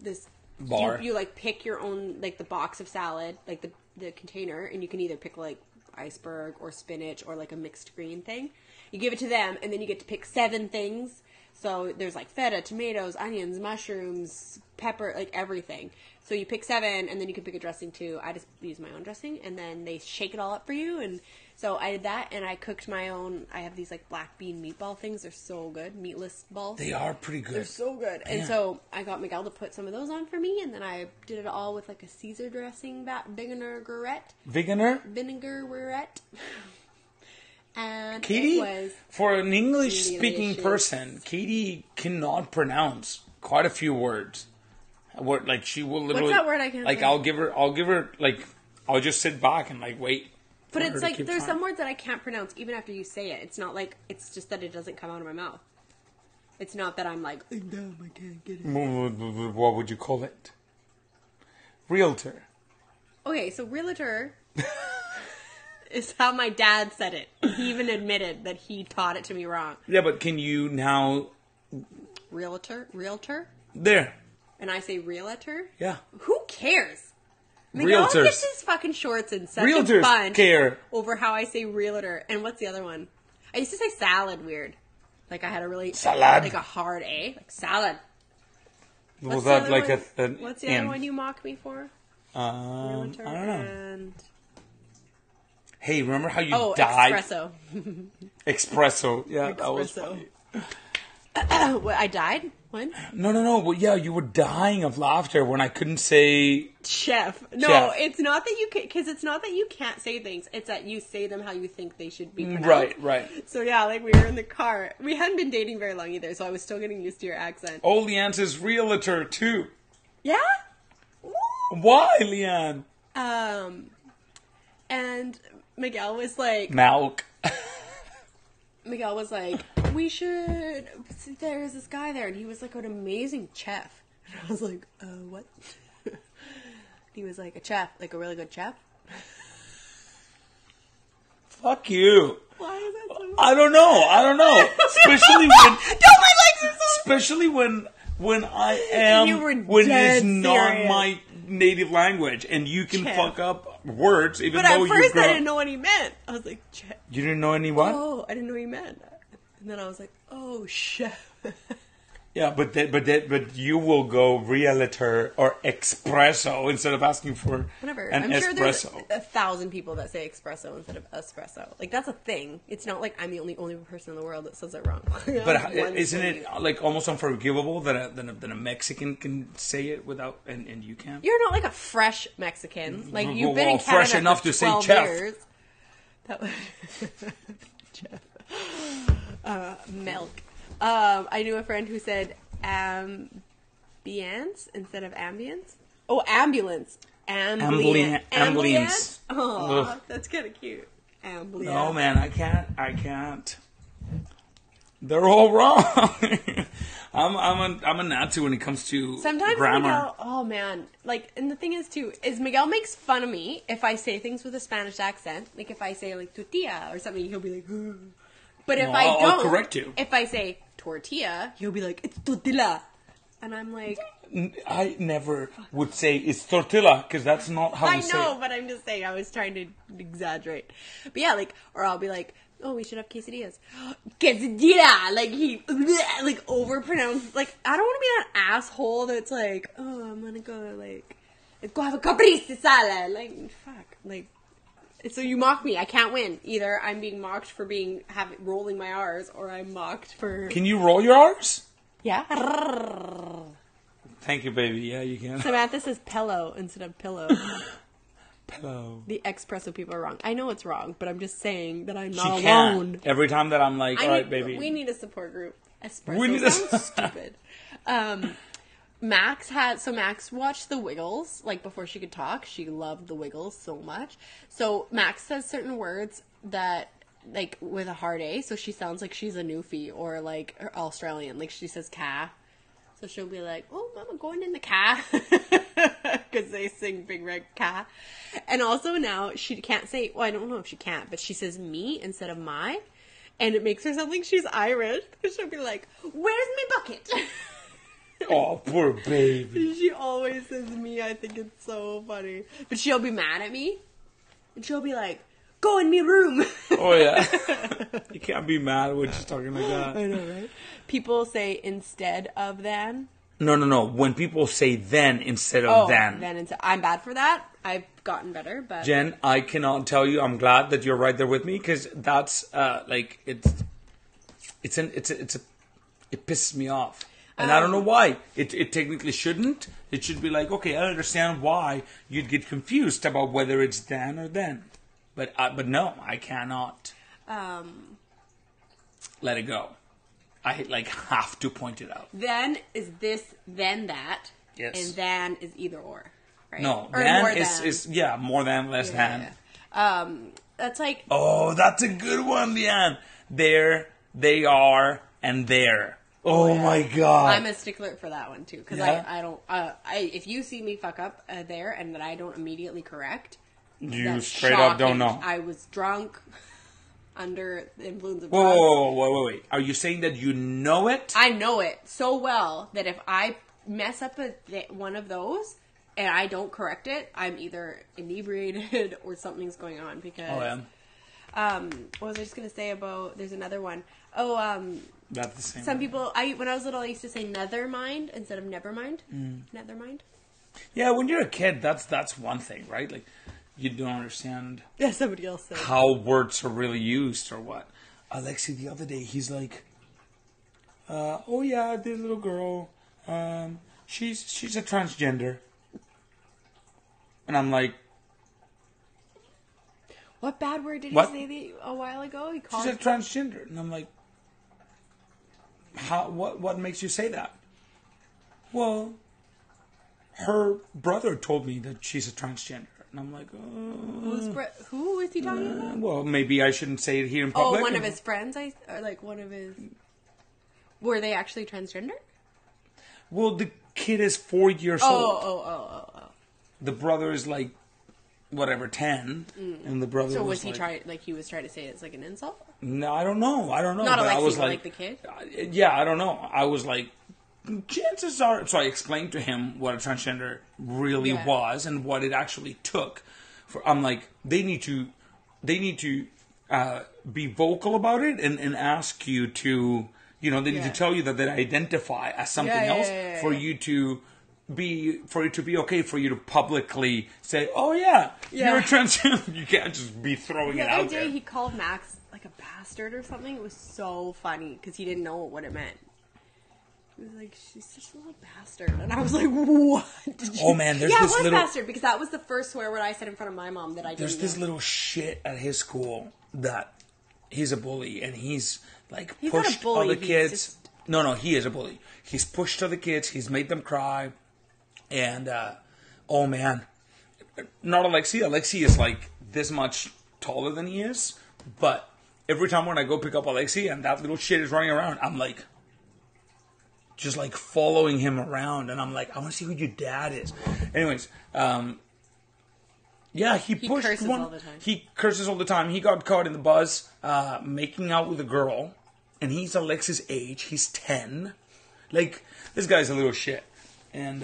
this Bar. You like pick your own, like the box of salad, like the container, and you can either pick like iceberg or spinach or like a mixed green thing. You give it to them, and then you get to pick 7 things. So there's like feta, tomatoes, onions, mushrooms, pepper, like everything. So you pick 7, and then you can pick a dressing too. I just use my own dressing, and then they shake it all up for you. And so I did that, and I cooked my own. I have these like black bean meatball things. They're so good, meatless balls. They are pretty good. They're so good. Yeah. And so I got Miguel to put some of those on for me, and then I did it all with like a Caesar dressing, vinaigrette. Vinaigrette. And Katie, it was for an English-speaking delicious. person, Katie cannot pronounce quite a few words. What, like, she will literally... What's that word I can't Like, say? I'll give her, like, I'll just sit back and, like, wait. But for her it's to like, keep there's trying. some words that I can't pronounce even after you say it. It's not like, it's just that it doesn't come out of my mouth. It's not that I'm like, oh, damn, I can't get it. What would you call it? Realtor. Okay, so realtor is how my dad said it. He even admitted that he taught it to me wrong. Yeah, but can you now... Realtor? There. And I say realtor? Yeah. Who cares? Miguel Realtors. gets his fucking shorts in such a Realtors bunch care. over how I say realtor. And what's the other one? I used to say salad weird. Like I had a really... Salad. Like a hard A. Like salad. Was What's the that other like one? an What's the M? other one you mock me for? Realtor I don't know. and... Hey, remember how you Oh, died? espresso. Espresso. Yeah, that was Espresso. funny. What, I died? When? No. Well, yeah, you were dying of laughter when I couldn't say... Chef. No, Chef. it's not that you can... Because it's not that you can't say things. It's that you say them how you think they should be pronounced. Right. So yeah, like we were in the car. We hadn't been dating very long either, so I was still getting used to your accent. Oh, Leanne's is realtor, too. Yeah? Why, Leanne? And Miguel was like... Milk. Miguel was like, we should... There's this guy there, and he was like an amazing chef. And I was like, what? He was like, a chef, like a really good chef. Fuck you. Why is that so... I don't know. Especially when... Don't my legs are so... Especially when I am... You were when dead it's not serious. my native language, and you can Chef. fuck up words, even But though at first you I didn't know what he meant. I was like, chef. You didn't know any what? Oh, I didn't know what he meant. And then I was like, oh, chef. Yeah, but you will go realtor or espresso instead of asking for Whatever. an I'm sure there's espresso. 1,000 people that say espresso instead of espresso. Like, that's a thing. It's not like I'm the only person in the world that says it wrong. But isn't it like almost unforgivable that a Mexican can say it without and you can't? You're not like a fresh Mexican. Like, you've been in Well, Canada fresh for enough to say 12 chef. years. That was... Chef. Milk. I knew a friend who said ambience instead of ambience. Oh, ambulance. Ambience. Oh, that's kind of cute. Ambience. No, man, I can't. They're all wrong. I'm a Nazi when it comes to Sometimes grammar. Miguel, oh man, like, and the thing is too, is Miguel makes fun of me if I say things with a Spanish accent. Like if I say like tortilla or something, he'll be like, "Ugh." But if No, I I'll don't, correct you. If I say tortilla, he'll be like, it's tortilla, and I'm like, I never would say it's tortilla because that's not how I we say know, it. but I'm just saying I was trying to exaggerate. But yeah, like, or I'll be like, oh, we should have quesadillas. Quesadilla! Like, he, like, overpronounced. Like, I don't want to be that asshole that's like, oh, I'm gonna go, like, let's go have a caprese salad. Like, fuck. Like, so you mock me. I can't win. Either I'm being mocked for rolling my R's, or I'm mocked for... Can you roll your R's? Yeah. Thank you, baby. Yeah, you can. Samantha says pillow instead of pillow. Hello. The espresso people are wrong. I know it's wrong, but I'm just saying that I'm not She alone. can't. Every time that I'm like, all right, baby. We need a support group. Espresso We need a- sounds stupid. Max watched The Wiggles, like, before she could talk. She loved The Wiggles so much. So Max says certain words that, like, with a hard A, so she sounds like she's a Newfie or, like, Australian. Like, she says "ca." So she'll be like, oh, Mama, going in the ca. Because they sing Big Red Ca. And also now she can't say, well, I don't know if she can't, but she says me instead of my. And it makes her sound like she's Irish. Because she'll be like, where's my bucket? Oh, poor baby. She always says me. I think it's so funny. But she'll be mad at me. And she'll be like, go in me room. Oh, yeah. You can't be mad when she's talking like that. I know, right? People say instead of then. No. When people say then instead of then. I'm bad for that. I've gotten better, but Jen, I cannot tell you. I'm glad that you're right there with me because that's it pisses me off, and I don't know why. It technically shouldn't. It should be like, okay, I understand why you'd get confused about whether it's then or then, but no, I cannot let it go. I have to point it out. Then is this, then that. Yes. And then is either or. Right? No, or then more is more than, less than. Yeah. That's like... Oh, that's a good one, Leanne. There, they are, and there. Oh my God. I'm a stickler for that one too. Because I don't... if you see me fuck up there and that I don't immediately correct... You straight up don't know. I was drunk... under the influence of drugs. Whoa. Wait. Are you saying that you know it? I know it so well that if I mess up one of those and I don't correct it, I'm either inebriated or something's going on because... Oh, yeah. What was I just going to say about... There's another one. That's the same. Some people... when I was little, I used to say nether mind instead of never mind. Nether mind. Yeah, when you're a kid, that's one thing, right? Like... You don't understand somebody else said how words are really used or what. Alexi, the other day, he's like, oh yeah, this little girl, she's a transgender. And I'm like... What bad word did he say a while ago? He called she's a transgender. And I'm like, what makes you say that? Well, her brother told me that she's a transgender. And I'm like, who is he talking about? Well, maybe I shouldn't say it here in public. Oh, one of his friends? One of his... Were they actually transgender? Well, the kid is 4 years old. Oh. The brother is 10. And the brother was he he was trying to say it's like an insult? No, I don't know. Not Alexi, I was like the kid? Yeah, I don't know. I was like... Chances are, so I explained to him what a transgender really was and what it actually took. I'm like, they need to be vocal about it and ask you to, they need to tell you that they identify as something else for you to be okay for you to publicly say, oh yeah. You're a transgender. You can't just be throwing it out there. The other day he called Max like a bastard or something. It was so funny because he didn't know what it meant. He was like, she's just a little bastard. And I was like, what? Oh, man, there's this little... bastard, because that was the first swear word I said in front of my mom that I didn't There's this little shit at his school that he's a bully, and he's pushed other kids. No, he is a bully. He's pushed other kids. He's made them cry. And, oh, man. Not Alexi. Alexi is, this much taller than he is. But every time when I go pick up Alexi and that little shit is running around, I'm like... just following him around, and I'm like, I want to see who your dad is. Anyways, he pushed curses one. All the time. He curses all the time. He got caught in the bus making out with a girl, and he's Alexis' age. He's 10. This guy's a little shit. And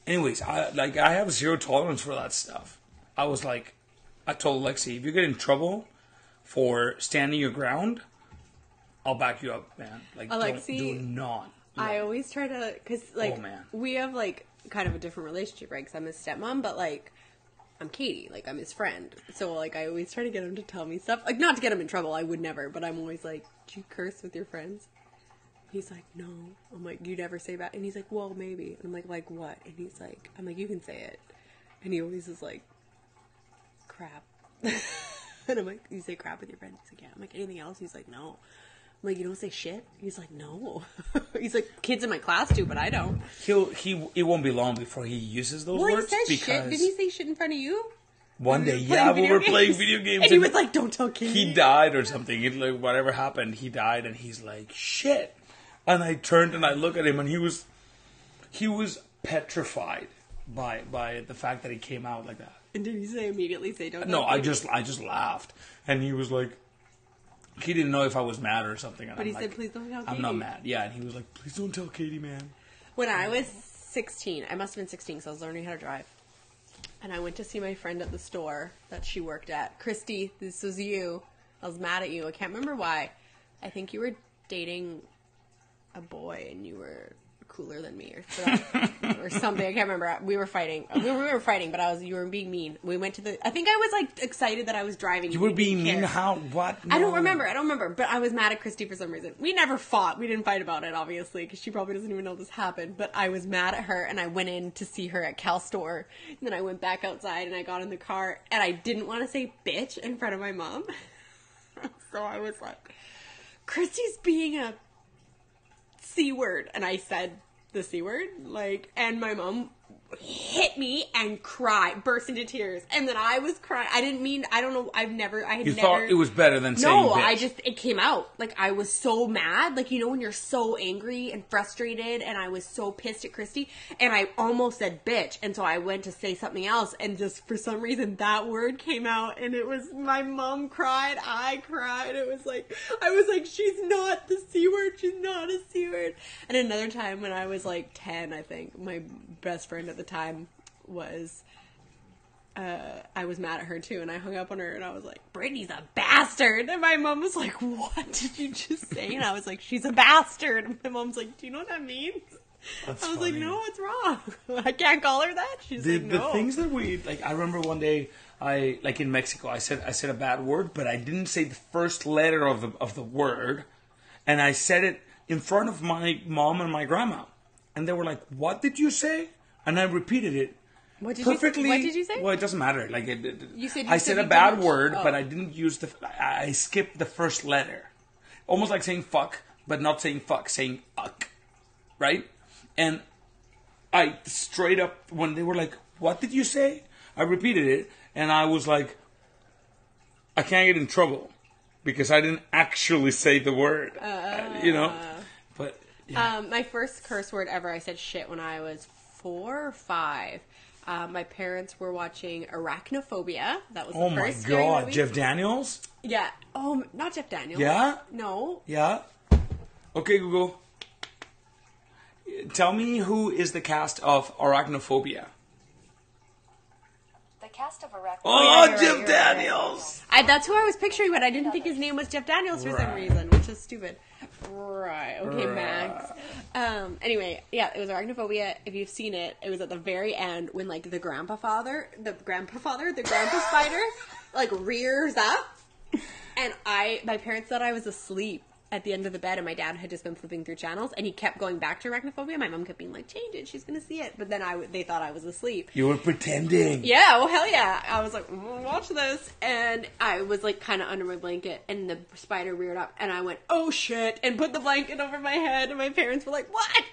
anyways, I have zero tolerance for that stuff. I was like, I told Alexi, if you get in trouble for standing your ground, I'll back you up, man. Alexi, do not. I always try to, because, we have, kind of a different relationship, right? Because I'm his stepmom, but, I'm Katie. I'm his friend. So, I always try to get him to tell me stuff. Not to get him in trouble. I would never. But I'm always like, do you curse with your friends? He's like, no. I'm like, you never say that? And he's like, well, maybe. And I'm like what? And he's like, I'm like, you can say it. And he always is like, crap. And I'm like, you say crap with your friends? He's like, yeah. I'm like, anything else? He's like, no. I'm like, you don't say shit? He's like, no. He's like, kids in my class do, but I don't. It won't be long before he uses those words. He says shit. Did he say shit in front of you? One day, we were playing video games. And he was like, don't tell Katie. He died or something. Whatever happened, he died, and he's like, shit. And I turned and I looked at him, and he was petrified by the fact that he came out like that. And did he immediately say don't tell No, Katie? I just laughed. And he was like, he didn't know if I was mad or something. And but he said, please don't tell Katie. I'm not mad. Yeah, and he was like, please don't tell Katie, man. When I was 16, I must have been 16 because I was learning how to drive. And I went to see my friend at the store that she worked at. Christy, this was you. I was mad at you. I can't remember why. I think you were dating a boy and you were cooler than me or something. I can't remember. We were fighting. We were fighting, but you were being mean. We went to I think I was like excited that I was driving. You were being mean? How? What? No. I don't remember. But I was mad at Christy for some reason. We never fought. We didn't fight about it, obviously, because she probably doesn't even know this happened. But I was mad at her, and I went in to see her at Cal Store. And then I went back outside, and I got in the car, and I didn't want to say bitch in front of my mom. So I was like, Christy's being a C word. And I said the C word, and my mom hit me and burst into tears. And then I was crying. I don't know, You thought it was better than saying bitch. It came out. I was so mad. When you're so angry and frustrated, and I was so pissed at Christy, and I almost said bitch. And so I went to say something else, and just for some reason that word came out, and it was, my mom cried, I cried. I was like, she's not the C word. She's not a C word. And another time when I was 10, I think, my best friend at the time was, I was mad at her too, and I hung up on her, and I was like, Brittany's a bastard. And my mom was like, what did you just say? And I was like, she's a bastard. And my mom's like, do you know what that means? That's I was funny. like, no, what's wrong? I can't call her that. She's like, no. The things that we, I remember one day, in Mexico, I said a bad word, but I didn't say the first letter of the word, and I said it in front of my mom and my grandma. And they were like, what did you say? And I repeated it. What did perfectly. What did you say? Well, it doesn't matter. I said a bad word, but I didn't use I skipped the first letter. Almost like saying fuck, but not saying fuck, saying uck. Right? And I straight up, when they were like, what did you say? I repeated it, and I was like, I can't get in trouble because I didn't actually say the word. But yeah. My first curse word ever, I said shit when I was 4 or 5. My parents were watching Arachnophobia. That was the first scary movie. Jeff Daniels? Yeah. Oh, not Jeff Daniels. Yeah? No. Yeah? Okay, Google. Tell me who is the cast of Arachnophobia. The cast of Arachnophobia. Oh, yeah, Jeff Daniels! That's who I was picturing, but I didn't think his name was Jeff Daniels for some reason, which is stupid. Right. Okay, Max. Anyway, yeah, it was Arachnophobia. If you've seen it, it was at the very end when, the grandpa spider, rears up. And my parents thought I was asleep at the end of the bed, and my dad had just been flipping through channels, and he kept going back to Arachnophobia. My mom kept being like, change it, she's gonna see it. But then they thought I was asleep. You were pretending. Yeah, well, hell yeah. I was like, watch this. And I was kind of under my blanket, and the spider reared up, and I went, oh shit, and put the blanket over my head, and my parents were like, what?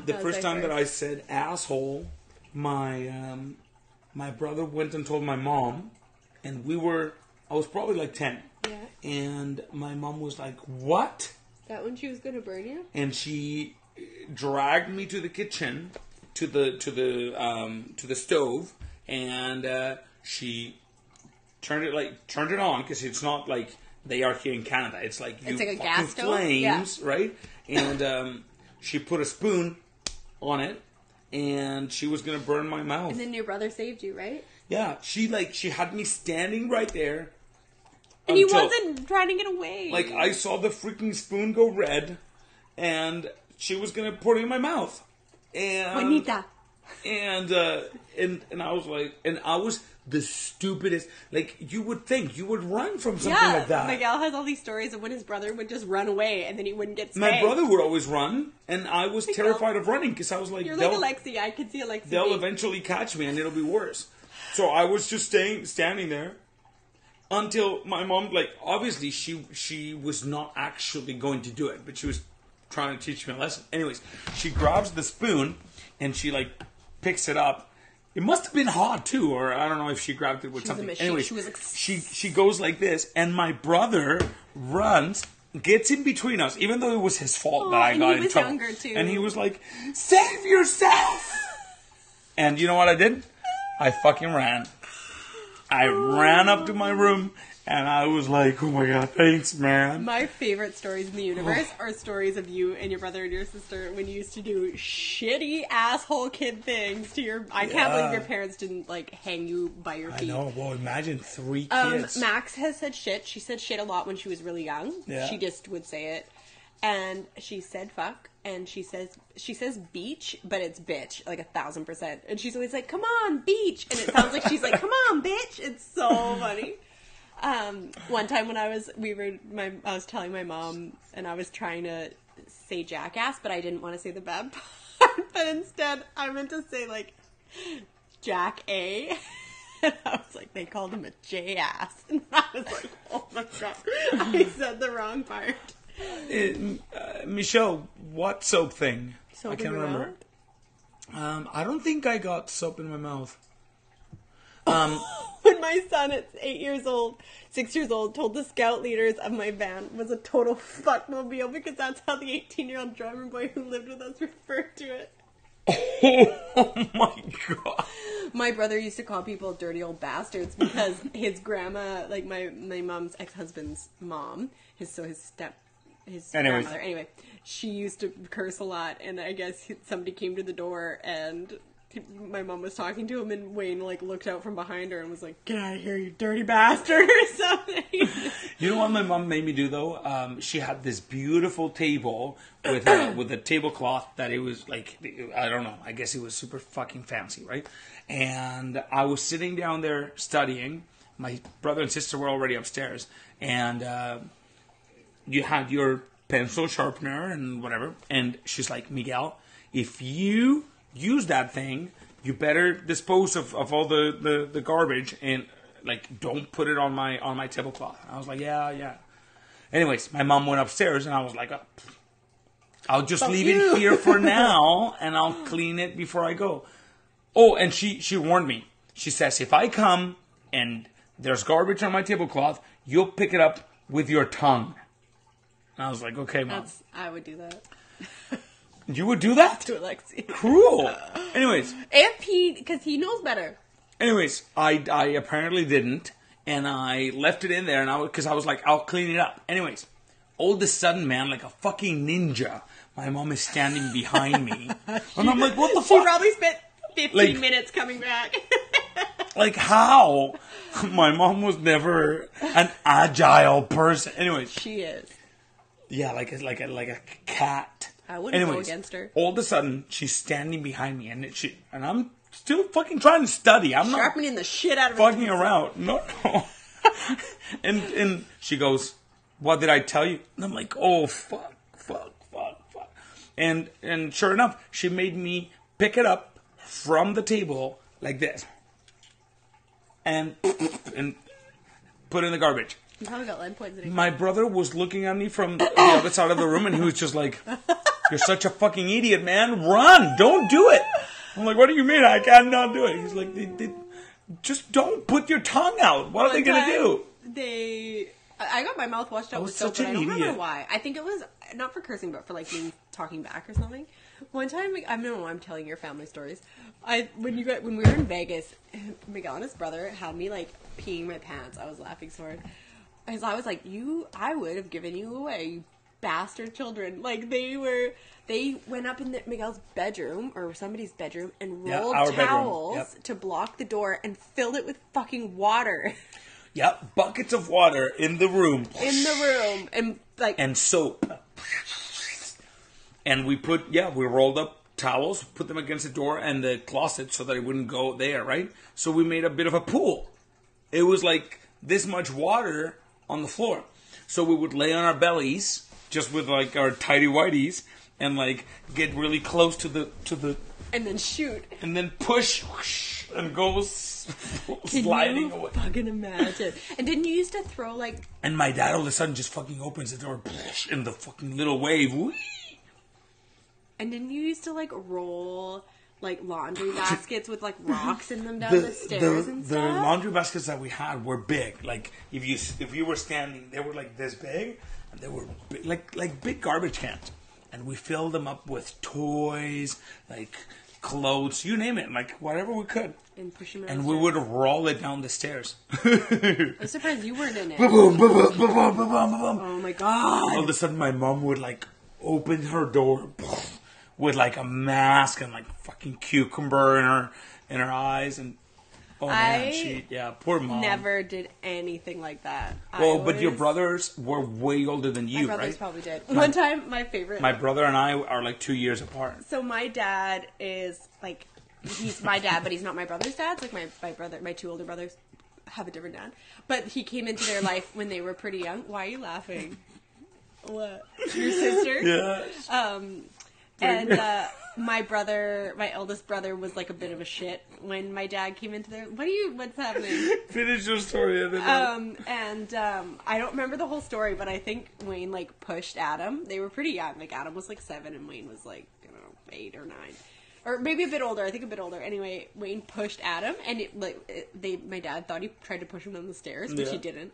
The first time that I said asshole, my brother went and told my mom, and I was probably 10. Yeah. And my mom was like, what? That when she was going to burn you? And she dragged me to the kitchen, to the stove, and she turned it on, because it's not like they are here in Canada. It's like a gas stove? Flames, yeah. Right? And she put a spoon on it, and she was going to burn my mouth. And then your brother saved you, right? Yeah. She had me standing right there. And he wasn't trying to get away. I saw the freaking spoon go red, and she was gonna put it in my mouth. And Juanita. And I was like, and I was the stupidest. You would think you would run from something like that. Miguel has all these stories of when his brother would just run away, and then he wouldn't get spanked. My brother would always run, and I was terrified of running, because I was like, you're like Alexi. I could see Alexi. They'll eventually catch me, and it'll be worse. So I was just standing there. Until my mom, obviously she was not actually going to do it, but she was trying to teach me a lesson. Anyways, she grabs the spoon, and she, picks it up. It must have been hot, too, or I don't know if she grabbed it with something. Anyways, she goes like this, and my brother runs, gets in between us, even though it was his fault that I got in trouble. Younger too. And he was like, save yourself! And you know what I did? I fucking ran. I ran up to my room, And I was like, oh my God, thanks, man. My favorite stories in the universe are stories of you and your brother and your sister when you used to do shitty asshole kid things to your... I can't believe your parents didn't, like, hang you by your feet. I know. Well, imagine 3 kids. Max has said shit. She said shit a lot when she was really young. Yeah. She just would say it. And she said fuck. And she says beach, but it's bitch, like 1,000%. And she's always like, come on, beach. And it sounds like she's like, come on, bitch. It's so funny. One time when I was telling my mom, and I was trying to say jackass, but I didn't want to say the bad part, but instead I meant to say like Jack A. And I was like, they called him a J-ass. And I was like, oh my God, I said the wrong part. Michelle, what soap thing? Soap I can't in your remember. I don't think I got soap in my mouth. When my son at 6 years old, told the scout leaders of my van was a total fuckmobile because that's how the 18-year-old drummer boy who lived with us referred to it. Oh my God. My brother used to call people dirty old bastards because his grandma, like my mom's ex-husband's mom, his grandmother, anyway, she used to curse a lot, and I guess somebody came to the door and my mom was talking to him, and Wayne like looked out from behind her and was like, "Get out of here, you dirty bastard," or something. You know what my mom made me do though? She had this beautiful table with a tablecloth that it was like, I don't know, I guess it was super fucking fancy, right? And I was sitting down there studying. My brother and sister were already upstairs, and you had your pencil sharpener and whatever. And she's like, Miguel, if you use that thing, you better dispose of all the garbage and like don't put it on my tablecloth. And I was like, yeah. Anyways, my mom went upstairs and I was like, oh, I'll just leave it here for now and I'll clean it before I go. Oh, and she warned me. She says, if I come and there's garbage on my tablecloth, you'll pick it up with your tongue. And I was like, okay, Mom. I would do that. You would do that? To Alexi. Cruel. Anyways. Because he knows better. Anyways, I apparently didn't, and I left it in there, and because I was like, I'll clean it up. Anyways, all of a sudden, man, like a fucking ninja, my mom is standing behind me, and I'm like, what the fuck? She probably spent 15 minutes coming back. Like how? My mom was never an agile person. Anyways. She is. Yeah, like a cat. I wouldn't go against her. All of a sudden, she's standing behind me, and I'm still fucking trying to study. I'm sharpening the shit out of fucking around. No. and she goes, "What did I tell you?" And I'm like, "Oh fuck." And sure enough, she made me pick it up from the table like this, and put it in the garbage. You probably got lead poisoning. My brother was looking at me from the other side of the room, and he was just like, "You're such a fucking idiot, man. Run. Don't do it." I'm like, what do you mean? I cannot do it. He's like, just don't put your tongue out. What are they going to do? I got my mouth washed out with soap, but I don't remember why. I think it was not for cursing, but for like me talking back or something. One time, I don't know, I'm telling your family stories. When we were in Vegas, Miguel and his brother had me like peeing my pants. I was laughing so hard. Because I was like, I would have given you away, you bastard children. Like, they went up in Miguel's bedroom, or somebody's bedroom, and rolled towels to block the door and filled it with fucking water. Yep, buckets of water in the room. And soap. And we rolled up towels, put them against the door and the closet so that it wouldn't go there, right? So we made a bit of a pool. It was like this much water on the floor. So we would lay on our bellies, just with like our tighty whities, and like get really close to the and then shoot. And then push whoosh, and go sliding away. Fucking imagine. And didn't you used to throw like... And my dad all of a sudden just fucking opens the door in the fucking little wave. Whee! And didn't you used to like roll like laundry baskets with like rocks in them down the stairs and stuff? The laundry baskets that we had were big. Like if you were standing, they were like this big, and they were big, like big garbage cans. And we filled them up with toys, like clothes, you name it, like whatever we could. And push him And we would roll it down the stairs. I'm surprised you weren't in it. Oh my God. All of a sudden, my mom would like open her door with like a mask and like fucking cucumber in her eyes, and oh man, poor mom. Never did anything like that. Well, but your brothers were way older than you, my brothers right? probably did. One time, my brother and I are like 2 years apart. So my dad is like, he's my dad, but he's not my brother's dad. It's like my brother, my two older brothers have a different dad. But he came into their life when they were pretty young. Why are you laughing? What? Your sister? Yeah. And my eldest brother was like a bit of a shit when my dad came into their. What's happening? Finish your story. I don't remember the whole story, but I think Wayne like pushed Adam. They were pretty young. Like Adam was like 7 and Wayne was like, I don't know, 8 or 9. Or maybe a bit older. I think a bit older. Anyway, Wayne pushed Adam, and my dad thought he tried to push him down the stairs, but he didn't.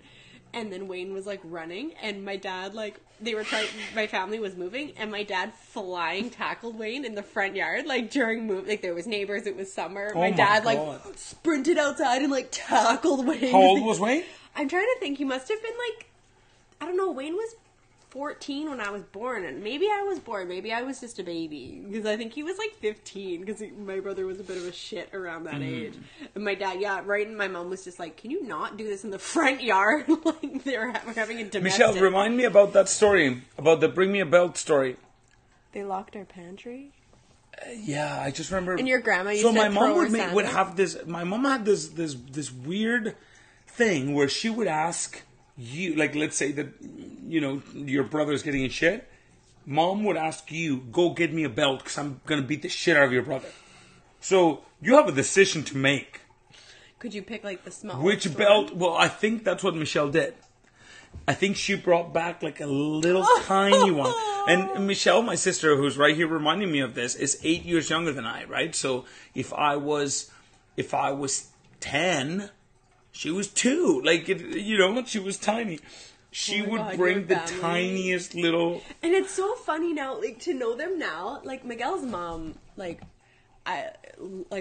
And then Wayne was like running, and my dad my family was moving, and my dad flying tackled Wayne in the front yard, like during move. Like there was neighbors, it was summer. Oh my dad God. like sprinted outside and like tackled Wayne. How old was Wayne? I'm trying to think. He must have been like, I don't know. Wayne was 14 when I was born, and maybe I was born, maybe I was just a baby, because I think he was like 15, because my brother was a bit of a shit around that age, and my dad, and my mom was just like, can you not do this in the front yard? Like, we're having a domestic. Michelle, remind me about that story, about the Bring Me a Belt story. They locked our pantry? Yeah, I just remember. And your grandma used so to my mom throw would have this, my mom had this weird thing where she would ask you, like, let's say that, you know, your brother's getting in shit. Mom would ask you, go get me a belt because I'm going to beat the shit out of your brother. So you have a decision to make. Could you pick, like, the small Which belt? Well, I think that's what Michelle did. I think she brought back, like, a little tiny one. And Michelle, my sister, who's right here reminding me of this, is 8 years younger than I, right? So if I was 10... she was 2. Like, you know, she was tiny. She would bring the tiniest little... And it's so funny now, like, to know them now. Like, Miguel's mom, like,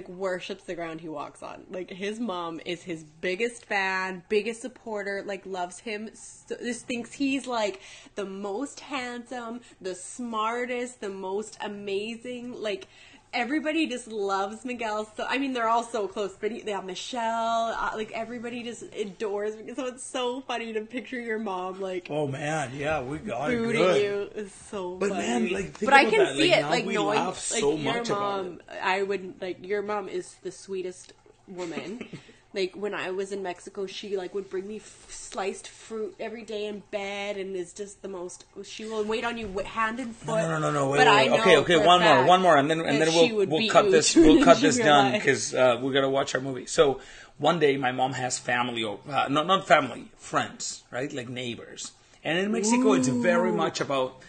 worships the ground he walks on. Like, his mom is his biggest fan, biggest supporter, like, loves him. Just thinks he's, like, the most handsome, the smartest, the most amazing, like... Everybody just loves Miguel. So I mean, they're all so close. But they have Michelle. Like everybody just adores Miguel. So it's so funny to picture your mom like. Oh man, yeah, we got it booting good. you. It's so but funny. Man, like, think but I about can that. see Like, it. now Like we knowing, laugh so like much your about mom. I would like your mom is the sweetest woman. Like when I was in Mexico, she like would bring me sliced fruit every day in bed, and is just the most. She will wait on you hand and foot. No. Wait. Okay. One more, and then we'll cut this. We'll cut this down because we're gonna watch our movie. So one day, my mom has family over, not family, friends, right? Like neighbors. And in Mexico, it's very much about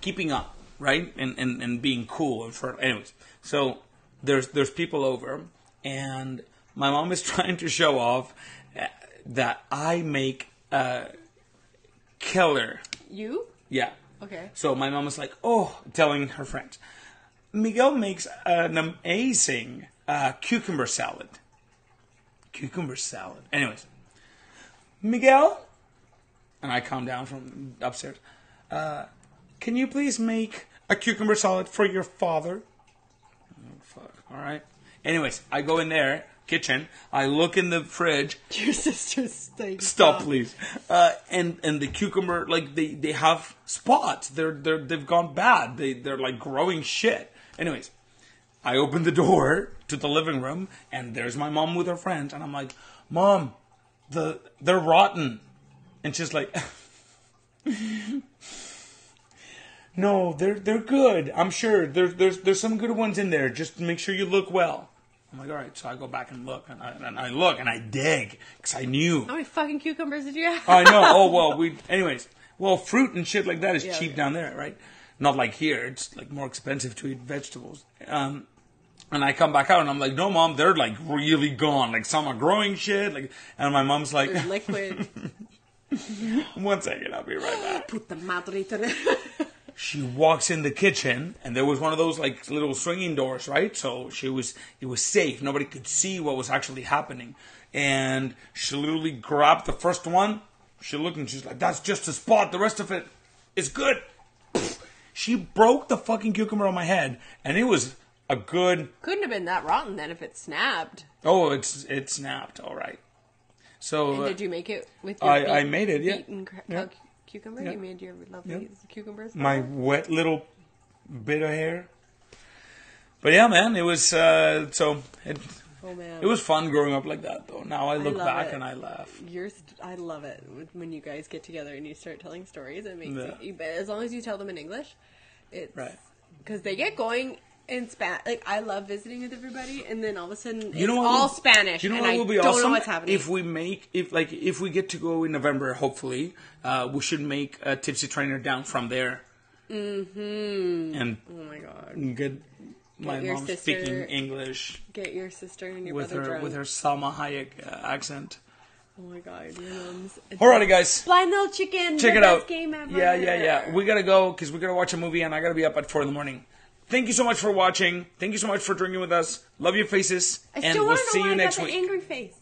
keeping up, right? And being cool. Anyways, so there's people over, and my mom is trying to show off that I make killer. You? Yeah. Okay. So my mom was like, telling her friends, Miguel makes an amazing cucumber salad. Cucumber salad. Anyways, Miguel, and I come down from upstairs, can you please make a cucumber salad for your father? Oh, fuck. All right. Anyways, I go in there. Kitchen. I look in the fridge. Your sister's like, stop, please. And the cucumber, like they have spots. They've gone bad. They're like growing shit. Anyways, I open the door to the living room, and there's my mom with her friends, and I'm like, Mom, they're rotten, and she's like, No, they're good. I'm sure there's some good ones in there. Just make sure you look well. I'm like, all right, so I go back and look, and I look, and I dig, because I knew. How many fucking cucumbers did you have? I know. Anyways, fruit and shit like that is cheap down there, right? Not like here. It's like more expensive to eat vegetables. And I come back out, and I'm like, no, Mom, they're like really gone. Like some are growing shit. Like, and my mom's like, they're liquid. 1 second, I'll be right back. Puta madre. She walks in the kitchen, and there was one of those like little swinging doors, right? So it was safe. Nobody could see what was actually happening. And she literally grabbed the first one. She looked and she's like, "That's just a spot. The rest of it is good." She broke the fucking cucumber on my head, and it was a good. Couldn't have been that rotten then if it snapped. Oh, it snapped. All right. So And did you make it with your I made it. Yeah. beaten cucumber? Yeah. You made your lovely cucumbers. My wet little bit of hair. But yeah, man, it was Oh man, it was fun growing up like that. Though now I look love back it. and I laugh. I love it when you guys get together and you start telling stories. It makes Yeah. you, but as long as you tell them in English, it's Right. because they get going in Spanish. Like I love visiting with everybody, and then all of a sudden You know it's what all will- Spanish. You know and what I will be don't awesome? know what's happening. If we get to go in November, hopefully, we should make a Tipsy Trainer down from there. Mm-hmm. And oh my god! get my your mom sister- speaking English Get your sister and your with brother her drunk. with her Salma Hayek accent. Oh my god, your mom's Alrighty, guys. Blind Little Chicken. Check the it best out. Game ever. Yeah. We gotta go because we gotta watch a movie, and I gotta be up at 4 a.m. Thank you so much for watching. Thank you so much for drinking with us. Love your faces, I and still we'll want to see know why you I got next the week. angry face.